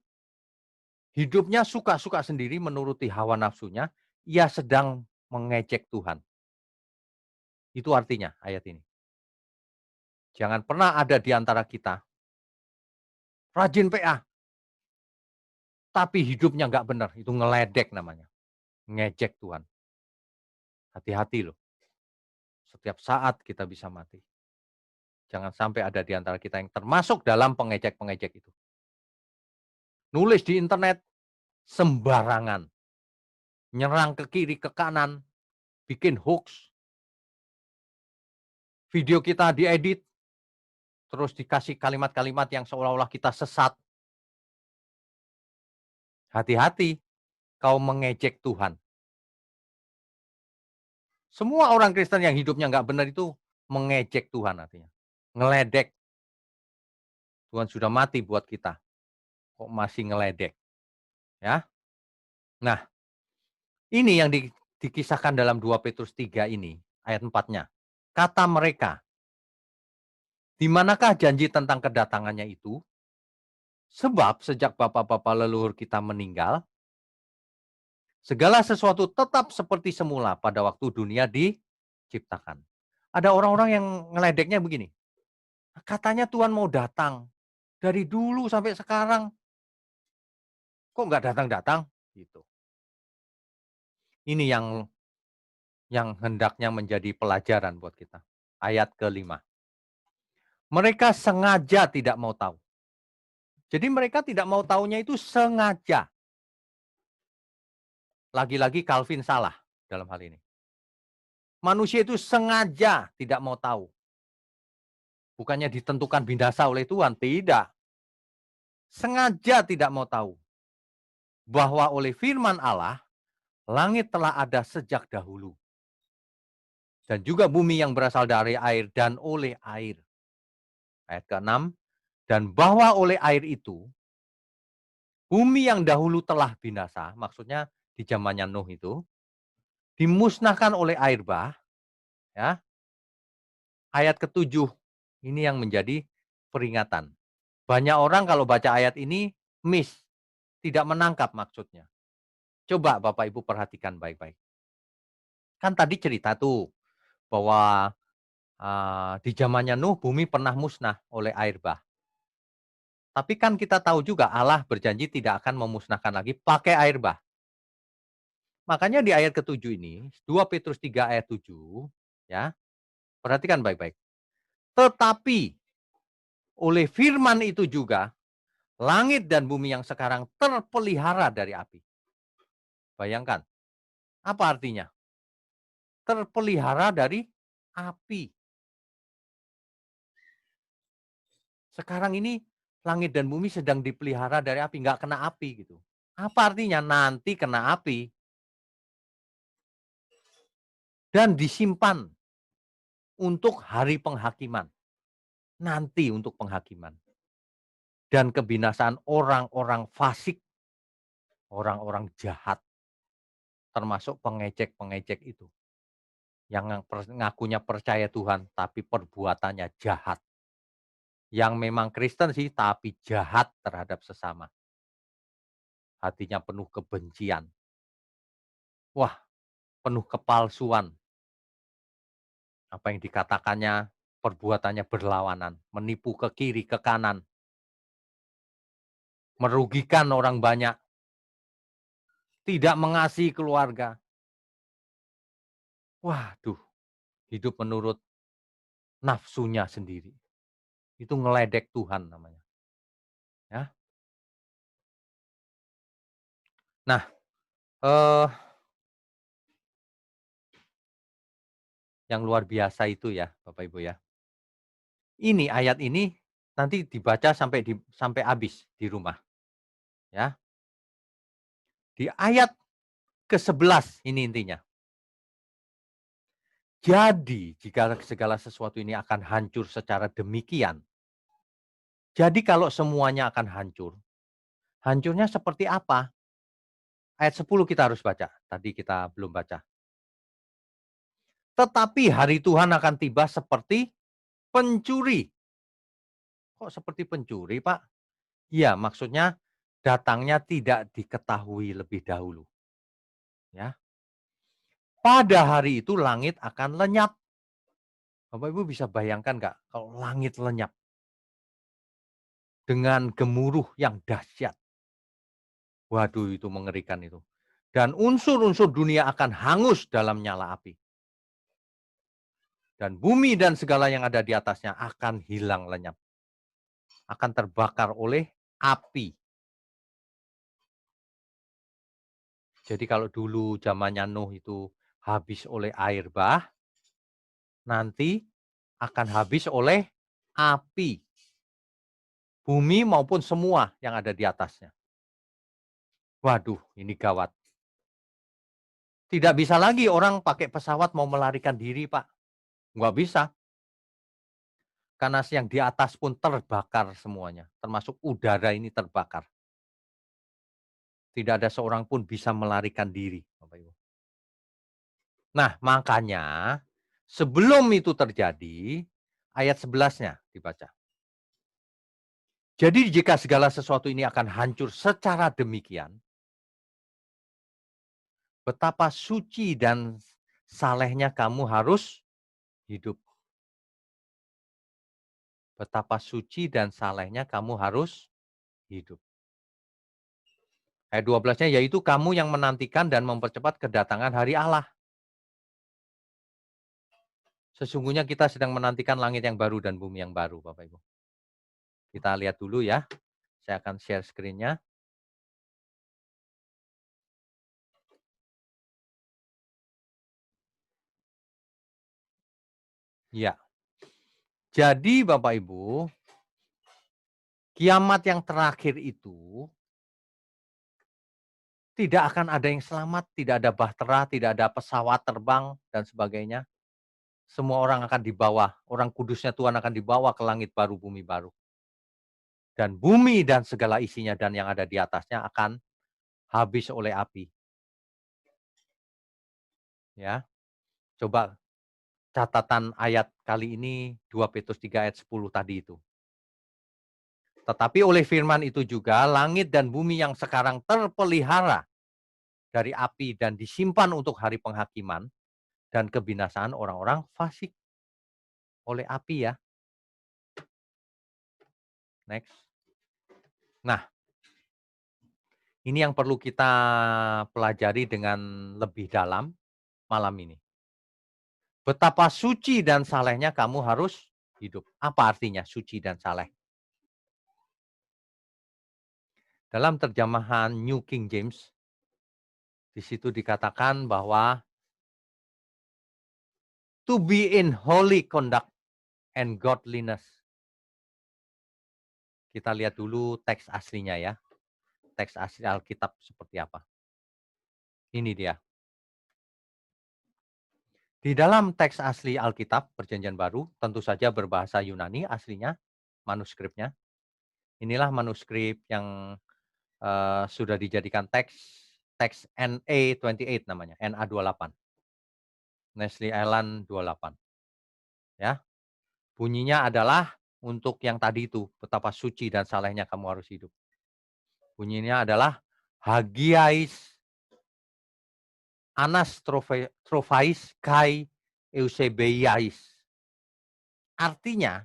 hidupnya suka-suka sendiri menuruti hawa nafsunya, ia sedang mengejek Tuhan. Itu artinya ayat ini. Jangan pernah ada di antara kita rajin PA, tapi hidupnya nggak benar. Itu ngeledek namanya. Ngejek Tuhan. Hati-hati loh. Setiap saat kita bisa mati. Jangan sampai ada di antara kita yang termasuk dalam pengejek-pengejek itu. Nulis di internet sembarangan. Nyerang ke kiri, ke kanan. Bikin hoax. Video kita diedit. Terus dikasih kalimat-kalimat yang seolah-olah kita sesat. Hati-hati, kau mengejek Tuhan. Semua orang Kristen yang hidupnya nggak benar itu mengejek Tuhan artinya. Ngeledek. Tuhan sudah mati buat kita. Kok masih ngeledek? Ya. Nah, ini yang dikisahkan dalam 2 Petrus 3 ini, ayat 4-nya. Kata mereka, di manakah janji tentang kedatangannya itu? Sebab sejak bapak-bapak leluhur kita meninggal, segala sesuatu tetap seperti semula pada waktu dunia diciptakan. Ada orang-orang yang ngeledeknya begini, katanya Tuhan mau datang. Dari dulu sampai sekarang, kok nggak datang-datang? Gitu. Ini yang hendaknya menjadi pelajaran buat kita. Ayat ke-5. Mereka sengaja tidak mau tahu. Jadi mereka tidak mau tahunya itu sengaja. Lagi-lagi Calvin salah dalam hal ini. Manusia itu sengaja tidak mau tahu. Bukannya ditentukan binasa oleh Tuhan, tidak. Sengaja tidak mau tahu bahwa oleh firman Allah, langit telah ada sejak dahulu. Dan juga bumi yang berasal dari air dan oleh air. Ayat ke-6, dan bahwa oleh air itu, bumi yang dahulu telah binasa, maksudnya di zamannya Nuh itu, dimusnahkan oleh air bah, ya. Ayat ke-7, ini yang menjadi peringatan. Banyak orang kalau baca ayat ini miss, tidak menangkap maksudnya. Coba Bapak Ibu perhatikan baik-baik. Kan tadi cerita tuh bahwa di zamannya Nuh bumi pernah musnah oleh air bah. Tapi kan kita tahu juga Allah berjanji tidak akan memusnahkan lagi pakai air bah. Makanya di ayat ke-7 ini, 2 Petrus 3 ayat 7, ya, perhatikan baik-baik. Tetapi oleh firman itu juga, langit dan bumi yang sekarang terpelihara dari api. Bayangkan, apa artinya? Terpelihara dari api. Sekarang ini langit dan bumi sedang dipelihara dari api, nggak kena api gitu. Apa artinya? Nanti kena api dan disimpan untuk hari penghakiman. Nanti untuk penghakiman. Dan kebinasaan orang-orang fasik, orang-orang jahat, termasuk pengejek-pengejek itu. Yang ngakunya percaya Tuhan, tapi perbuatannya jahat. Yang memang Kristen sih, tapi jahat terhadap sesama. Hatinya penuh kebencian. Wah, penuh kepalsuan. Apa yang dikatakannya, perbuatannya berlawanan. Menipu ke kiri, ke kanan. Merugikan orang banyak. Tidak mengasihi keluarga. Waduh, hidup menurut nafsunya sendiri. Itu ngeledek Tuhan namanya. Ya. Nah, eh, yang luar biasa itu ya, Bapak Ibu ya. Ini ayat ini nanti dibaca sampai habis di rumah ya. Di ayat ke-11 ini intinya. Jadi jika segala sesuatu ini akan hancur secara demikian, jadi kalau semuanya akan hancur, hancurnya seperti apa? Ayat 10 kita harus baca, tadi kita belum baca. Tetapi hari Tuhan akan tiba seperti pencuri. Kok seperti pencuri, Pak? Iya, maksudnya datangnya tidak diketahui lebih dahulu, ya. Pada hari itu langit akan lenyap. Bapak Ibu bisa bayangkan nggak kalau langit lenyap dengan gemuruh yang dahsyat. Waduh, itu mengerikan itu. Dan unsur-unsur dunia akan hangus dalam nyala api. Dan bumi dan segala yang ada di atasnya akan hilang lenyap. Akan terbakar oleh api. Jadi kalau dulu zamannya Nuh itu habis oleh air bah, nanti akan habis oleh api. Bumi maupun semua yang ada di atasnya. Waduh, ini gawat. Tidak bisa lagi orang pakai pesawat mau melarikan diri, Pak. Nggak bisa. Karena yang di atas pun terbakar semuanya, termasuk udara ini terbakar. Tidak ada seorang pun bisa melarikan diri, Bapak Ibu. Nah, makanya sebelum itu terjadi, ayat 11-nya dibaca. Jadi jika segala sesuatu ini akan hancur secara demikian, betapa suci dan salehnya kamu harus hidup. Betapa suci dan salehnya kamu harus hidup. Ayat 12-nya yaitu kamu yang menantikan dan mempercepat kedatangan hari Allah. Sesungguhnya kita sedang menantikan langit yang baru dan bumi yang baru, Bapak Ibu. Kita lihat dulu ya. Saya akan share screen-nya. Ya. Jadi Bapak Ibu, kiamat yang terakhir itu tidak akan ada yang selamat, tidak ada bahtera, tidak ada pesawat terbang dan sebagainya. Semua orang akan dibawa, orang kudusnya Tuhan akan dibawa ke langit baru, bumi baru. Dan bumi dan segala isinya dan yang ada di atasnya akan habis oleh api. Ya, coba catatan ayat kali ini 2 Petrus 3 ayat 10 tadi itu. Tetapi oleh firman itu juga langit dan bumi yang sekarang terpelihara dari api dan disimpan untuk hari penghakiman dan kebinasaan orang-orang fasik oleh api ya. Next. Nah, ini yang perlu kita pelajari dengan lebih dalam malam ini. Betapa suci dan salehnya kamu harus hidup. Apa artinya suci dan saleh? Dalam terjemahan New King James, di situ dikatakan bahwa to be in holy conduct and godliness. Kita lihat dulu teks aslinya ya. Teks asli Alkitab seperti apa. Ini dia. Di dalam teks asli Alkitab Perjanjian Baru, tentu saja berbahasa Yunani aslinya, manuskripnya. Inilah manuskrip yang sudah dijadikan teks NA28 namanya, NA28. Nestle Island 28. Ya. Bunyinya adalah untuk yang tadi itu, betapa suci dan salehnya kamu harus hidup. Bunyinya adalah Hagiais Anas Trophais Kai Eusebeiais. Artinya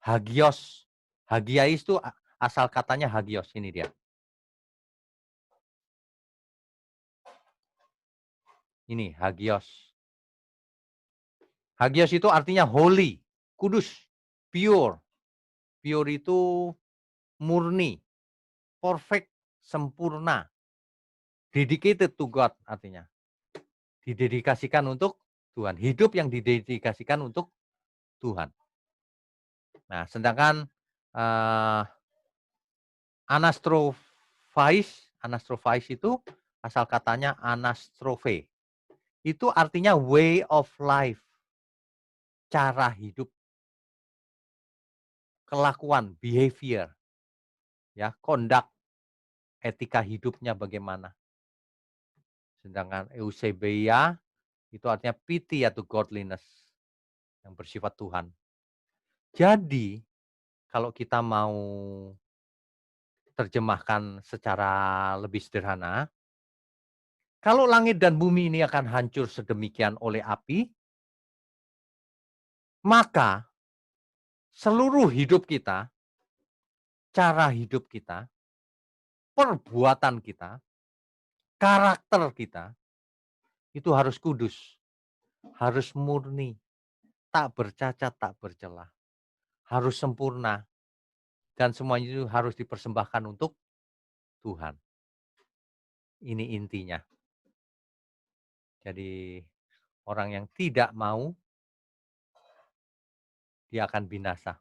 hagios. Hagiais itu asal katanya hagios. Ini dia. Ini hagios. Hagios itu artinya holy, kudus, pure. Pure itu murni, perfect, sempurna. Dedicated to God artinya. Didedikasikan untuk Tuhan. Hidup yang didedikasikan untuk Tuhan. Nah, sedangkan anastrophies itu asal katanya anastrophe. Itu artinya way of life, cara hidup, kelakuan, behavior, ya, conduct, etika hidupnya bagaimana. Sedangkan eusebeia itu artinya pity atau godliness, yang bersifat Tuhan. Jadi, kalau kita mau terjemahkan secara lebih sederhana, kalau langit dan bumi ini akan hancur sedemikian oleh api, maka seluruh hidup kita, cara hidup kita, perbuatan kita, karakter kita, itu harus kudus, harus murni, tak bercacat, tak bercelah, harus sempurna, dan semuanya itu harus dipersembahkan untuk Tuhan. Ini intinya. Jadi orang yang tidak mau, dia akan binasa.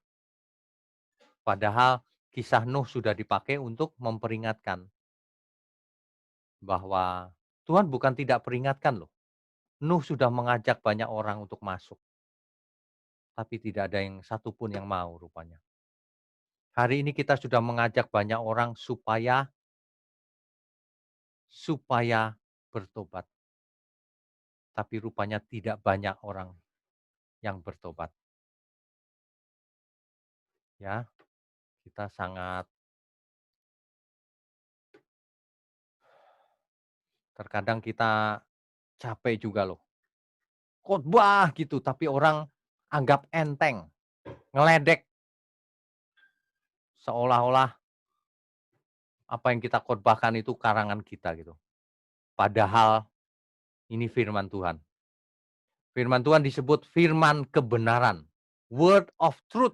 Padahal kisah Nuh sudah dipakai untuk memperingatkan bahwa Tuhan bukan tidak peringatkan loh. Nuh sudah mengajak banyak orang untuk masuk, tapi tidak ada yang satupun yang mau rupanya. Hari ini kita sudah mengajak banyak orang supaya bertobat, tapi rupanya tidak banyak orang yang bertobat. Ya, kita sangat terkadang kita capek juga loh. Khotbah gitu, tapi orang anggap enteng, ngeledek, seolah-olah apa yang kita khotbahkan itu karangan kita gitu. Padahal ini firman Tuhan. Firman Tuhan disebut firman kebenaran, word of truth.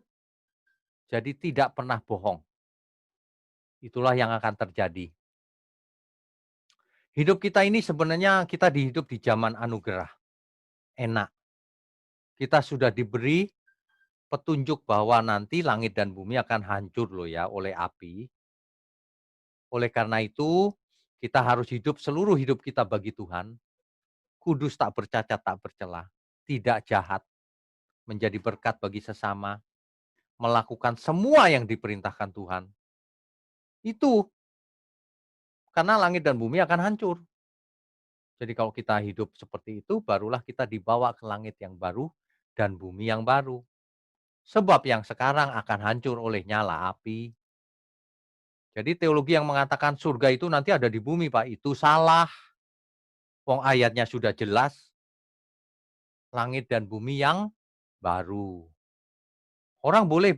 Jadi tidak pernah bohong. Itulah yang akan terjadi. Hidup kita ini sebenarnya kita dihidup di zaman anugerah. Enak. Kita sudah diberi petunjuk bahwa nanti langit dan bumi akan hancur loh ya oleh api. Oleh karena itu, kita harus hidup seluruh hidup kita bagi Tuhan. Kudus, tak bercacat, tak bercela, tidak jahat, menjadi berkat bagi sesama, melakukan semua yang diperintahkan Tuhan. Itu karena langit dan bumi akan hancur. Jadi kalau kita hidup seperti itu, barulah kita dibawa ke langit yang baru dan bumi yang baru. Sebab yang sekarang akan hancur oleh nyala api. Jadi teologi yang mengatakan surga itu nanti ada di bumi, Pak, itu salah. Wong ayatnya sudah jelas, langit dan bumi yang baru. Orang boleh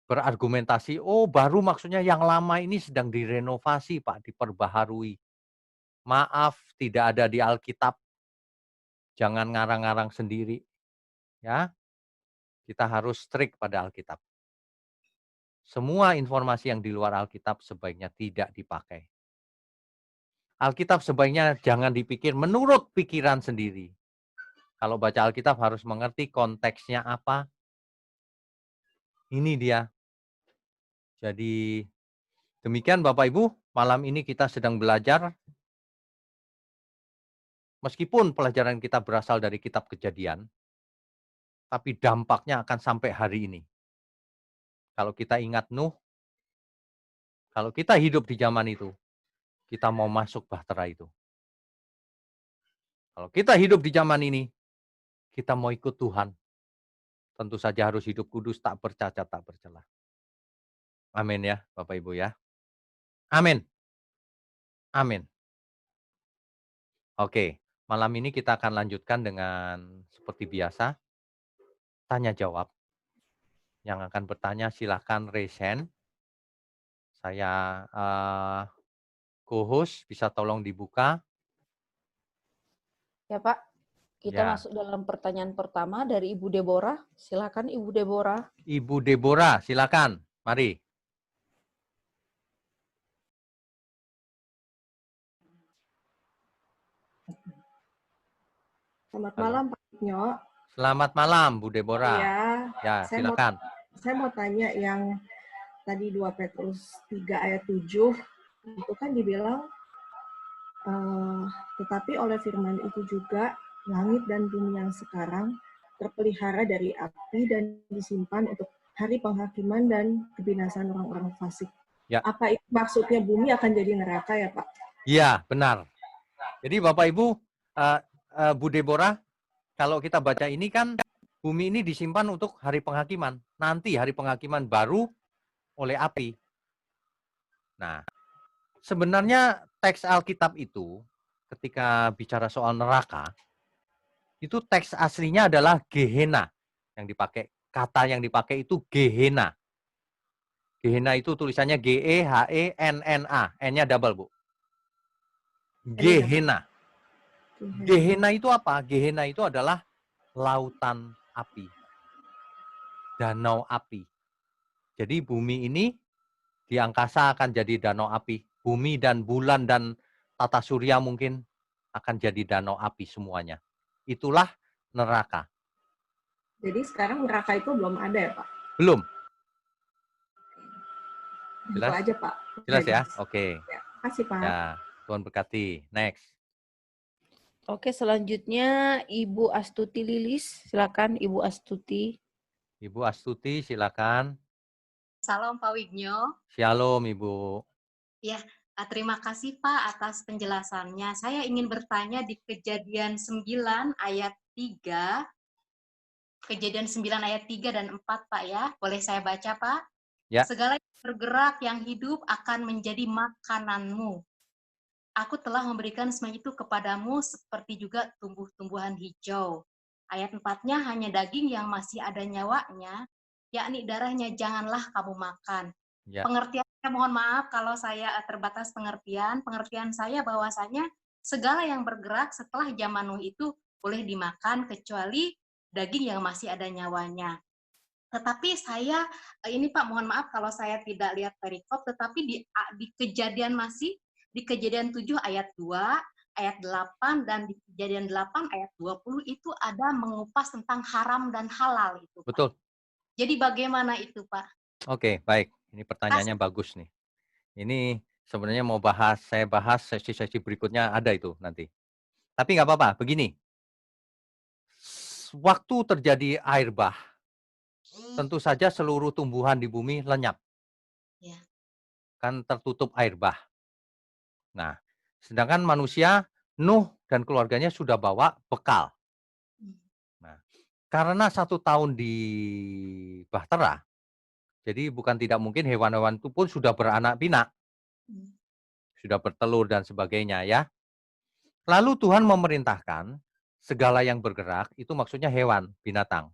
berargumentasi, oh baru maksudnya yang lama ini sedang direnovasi, Pak, diperbaharui. Maaf, tidak ada di Alkitab. Jangan ngarang-ngarang sendiri, ya. Kita harus strict pada Alkitab. Semua informasi yang di luar Alkitab sebaiknya tidak dipakai. Alkitab sebaiknya jangan dipikir menurut pikiran sendiri. Kalau baca Alkitab harus mengerti konteksnya apa. Ini dia. Jadi demikian Bapak Ibu, malam ini kita sedang belajar. Meskipun pelajaran kita berasal dari kitab Kejadian, tapi dampaknya akan sampai hari ini. Kalau kita ingat Nuh, kalau kita hidup di zaman itu, kita mau masuk bahtera itu. Kalau kita hidup di zaman ini, kita mau ikut Tuhan. Tentu saja harus hidup kudus, tak bercacat, tak bercela. Amin ya, Bapak Ibu ya. Amin. Amin. Oke, malam ini kita akan lanjutkan dengan seperti biasa, tanya jawab. Yang akan bertanya silahkan raise hand. Saya co-host bisa tolong dibuka. Ya Pak, kita Ya, masuk dalam pertanyaan pertama dari Ibu Deborah. Silakan Ibu Deborah. Ibu Deborah, silakan. Mari. Selamat Halo. malam Pak Nyo. Selamat malam Bu Deborah. Ya, Ya, saya mau silakan. saya mau tanya yang tadi 2 Petrus 3 ayat 7 itu kan dibilang tetapi oleh firman itu juga langit dan bumi yang sekarang terpelihara dari api dan disimpan untuk hari penghakiman dan kebinasan orang-orang fasik. Ya. Apa itu maksudnya bumi akan jadi neraka ya Pak? Iya, benar. Jadi Bapak Ibu, Bu Deborah, kalau kita baca ini kan bumi ini disimpan untuk hari penghakiman. Nanti hari penghakiman baru oleh api. Nah, sebenarnya teks Alkitab itu ketika bicara soal neraka, itu teks aslinya adalah Gehenna yang dipakai. Kata yang dipakai itu Gehenna. Gehenna itu tulisannya G-E-H-E-N-N-A. N-nya double, Bu. Gehenna. Gehenna itu apa? Gehenna itu adalah lautan api. Danau api. Jadi bumi ini di angkasa akan jadi danau api. Bumi dan bulan dan tata surya mungkin akan jadi danau api semuanya. Itulah neraka. Jadi sekarang neraka itu belum ada ya Pak? Belum. Itu Jelas? aja Pak. Jelas ya? Oke. Ya, kasih Pak. Ya, Tuhan berkati. Next. Oke, selanjutnya Ibu Astuti Lilis. Silakan Ibu Astuti. Ibu Astuti, silakan. Salam Pak Wignyo. Shalom Ibu. Ya, terima kasih Pak atas penjelasannya. Saya ingin bertanya di Kejadian 9 ayat 3. Kejadian 9 ayat 3 dan 4 Pak ya. Boleh saya baca Pak? Ya. Segala yang bergerak yang hidup akan menjadi makananmu. Aku telah memberikan semua itu kepadamu seperti juga tumbuh-tumbuhan hijau. Ayat 4-nya hanya daging yang masih ada nyawanya, yakni darahnya janganlah kamu makan. Ya. Pengertiannya mohon maaf kalau saya terbatas pengertian. Pengertian saya bahwasanya segala yang bergerak setelah zaman Nuh itu boleh dimakan kecuali daging yang masih ada nyawanya. Tetapi saya, ini Pak mohon maaf kalau saya tidak lihat perikop, tetapi di kejadian di kejadian 7 ayat 2, ayat 8, dan di kejadian 8 ayat 20 itu ada mengupas tentang haram dan halal itu Pak. Betul. Jadi bagaimana itu Pak? Oke, baik. Ini pertanyaannya bagus nih. Ini sebenarnya saya bahas sesi-sesi berikutnya ada itu nanti. Tapi nggak apa-apa, begini. Waktu terjadi air bah, tentu saja seluruh tumbuhan di bumi lenyap. Ya. Kan tertutup air bah. Nah, sedangkan manusia, Nuh dan keluarganya sudah bawa bekal. Nah, karena 1 tahun di Bahtera, jadi bukan tidak mungkin hewan-hewan itu pun sudah beranak pinak. Sudah bertelur dan sebagainya ya. Lalu Tuhan memerintahkan segala yang bergerak, itu maksudnya hewan, binatang.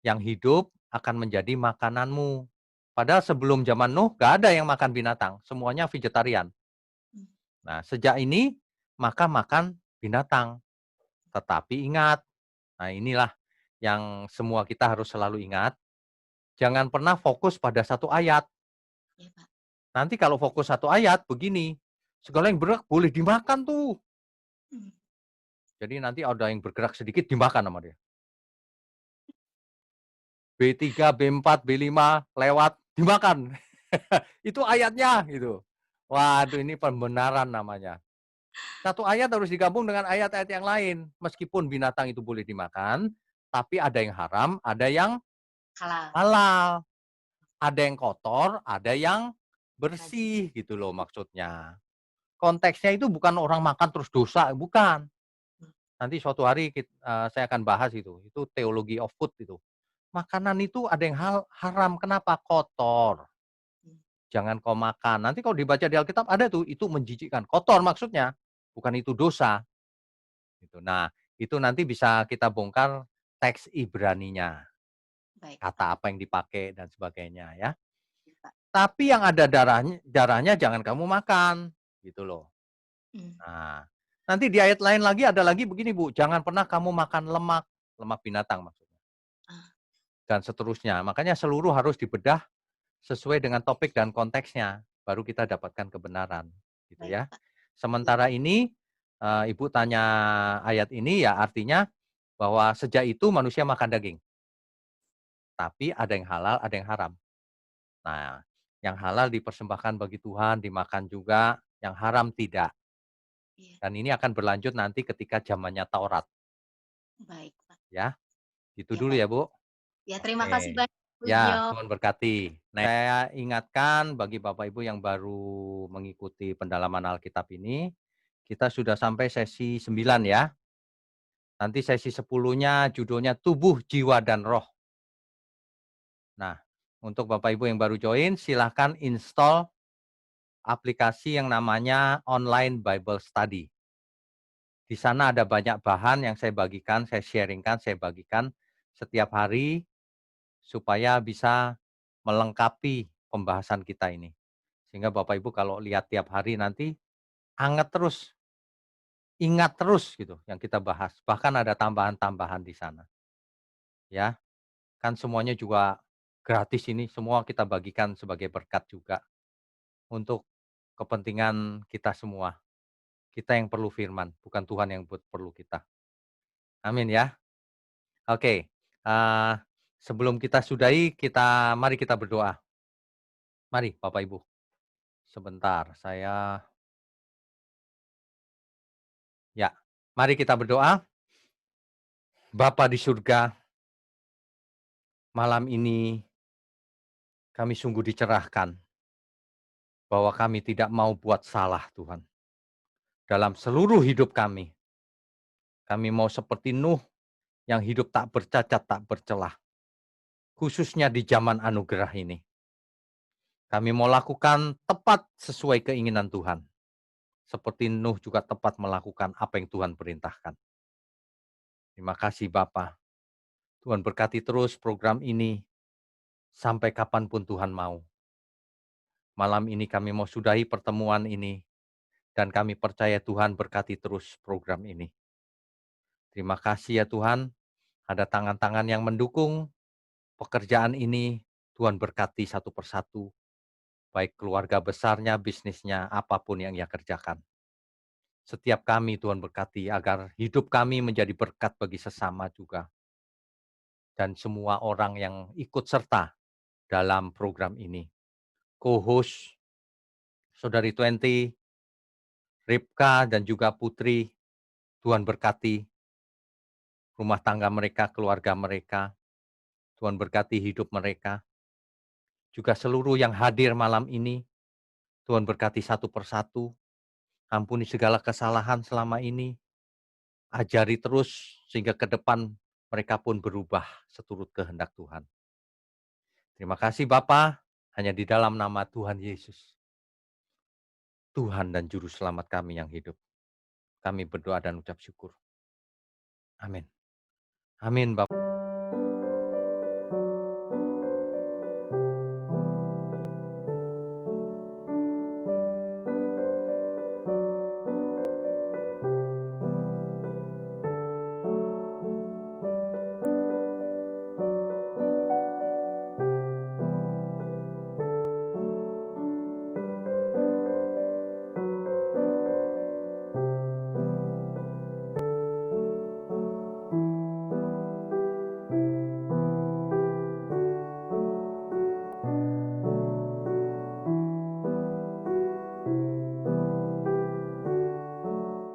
Yang hidup akan menjadi makananmu. Padahal sebelum zaman Nuh, gak ada yang makan binatang. Semuanya vegetarian. Nah, sejak ini, maka makan binatang. Tetapi ingat, nah inilah yang semua kita harus selalu ingat. Jangan pernah fokus pada satu ayat. Nanti kalau fokus satu ayat, begini. Segala yang bergerak boleh dimakan tuh. Jadi nanti ada yang bergerak sedikit dimakan sama dia. B3, B4, B5 lewat dimakan. Itu ayatnya gitu. Waduh, ini pembenaran namanya. Satu ayat harus digabung dengan ayat-ayat yang lain. Meskipun binatang itu boleh dimakan, tapi ada yang haram, ada yang halal. Ada yang kotor, ada yang bersih gitu loh maksudnya. Konteksnya itu bukan orang makan terus dosa, bukan. Nanti suatu hari saya akan bahas itu teologi of food itu. Makanan itu ada yang haram, kenapa? Kotor. Jangan kau makan. Nanti kalau dibaca di Alkitab ada tuh, itu menjijikkan. Kotor maksudnya, bukan itu dosa. Gitu. Nah, itu nanti bisa kita bongkar teks Ibraninya. Kata apa yang dipakai dan sebagainya ya. Tapi yang ada darahnya jangan kamu makan, gitu loh. Nah, nanti di ayat lain lagi ada lagi begini Bu, jangan pernah kamu makan lemak binatang maksudnya. Dan seterusnya. Makanya seluruh harus dibedah sesuai dengan topik dan konteksnya, baru kita dapatkan kebenaran, gitu ya. Sementara ini Ibu tanya ayat ini ya artinya bahwa sejak itu manusia makan daging, tapi ada yang halal, ada yang haram. Nah, yang halal dipersembahkan bagi Tuhan, dimakan juga, yang haram tidak. Iya, Dan ini akan berlanjut nanti ketika zamannya Taurat, baik, Pak. ya. Itu Ya, dulu baik. ya, Bu. Ya, terima kasih Oke. banyak, Bu Ya, Nyo. Tuhan berkati. Nah, saya ingatkan bagi Bapak Ibu yang baru mengikuti pendalaman Alkitab ini, kita sudah sampai sesi 9 ya. Nanti sesi 10-nya judulnya Tubuh, Jiwa, dan Roh. Nah, untuk Bapak Ibu yang baru join, silahkan install aplikasi yang namanya Online Bible Study. Di sana ada banyak bahan yang saya bagikan, saya sharingkan, saya bagikan setiap hari supaya bisa melengkapi pembahasan kita ini. Sehingga Bapak Ibu kalau lihat tiap hari nanti anget terus, ingat terus gitu yang kita bahas. Bahkan ada tambahan-tambahan di sana. Ya, kan semuanya juga gratis ini, semua kita bagikan sebagai berkat juga untuk kepentingan kita semua. Kita yang perlu firman, bukan Tuhan yang perlu kita. Amin ya. Oke, sebelum kita sudahi, mari kita berdoa. Mari Bapak Ibu, sebentar ya, mari kita berdoa. Bapa di surga, malam ini kami sungguh dicerahkan bahwa kami tidak mau buat salah Tuhan. Dalam seluruh hidup kami mau seperti Nuh yang hidup tak bercacat, tak bercelah. Khususnya di zaman anugerah ini. Kami mau lakukan tepat sesuai keinginan Tuhan. Seperti Nuh juga tepat melakukan apa yang Tuhan perintahkan. Terima kasih Bapa. Tuhan berkati terus program ini sampai kapanpun Tuhan mau. Malam ini kami mau sudahi pertemuan ini dan kami percaya Tuhan berkati terus program ini. Terima kasih ya Tuhan, ada tangan-tangan yang mendukung pekerjaan ini. Tuhan berkati satu persatu, baik keluarga besarnya, bisnisnya, apapun yang ia kerjakan. Setiap kami Tuhan berkati agar hidup kami menjadi berkat bagi sesama juga. Dan semua orang yang ikut serta dalam program ini. Co-host, Saudari Twenty, Ripka, dan juga Putri, Tuhan berkati rumah tangga mereka, keluarga mereka. Tuhan berkati hidup mereka. Juga seluruh yang hadir malam ini, Tuhan berkati satu persatu. Ampuni segala kesalahan selama ini. Ajari terus sehingga ke depan mereka pun berubah seturut kehendak Tuhan. Terima kasih Bapa, hanya di dalam nama Tuhan Yesus, Tuhan dan Juru Selamat kami yang hidup. Kami berdoa dan ucap syukur. Amin. Amin Bapak.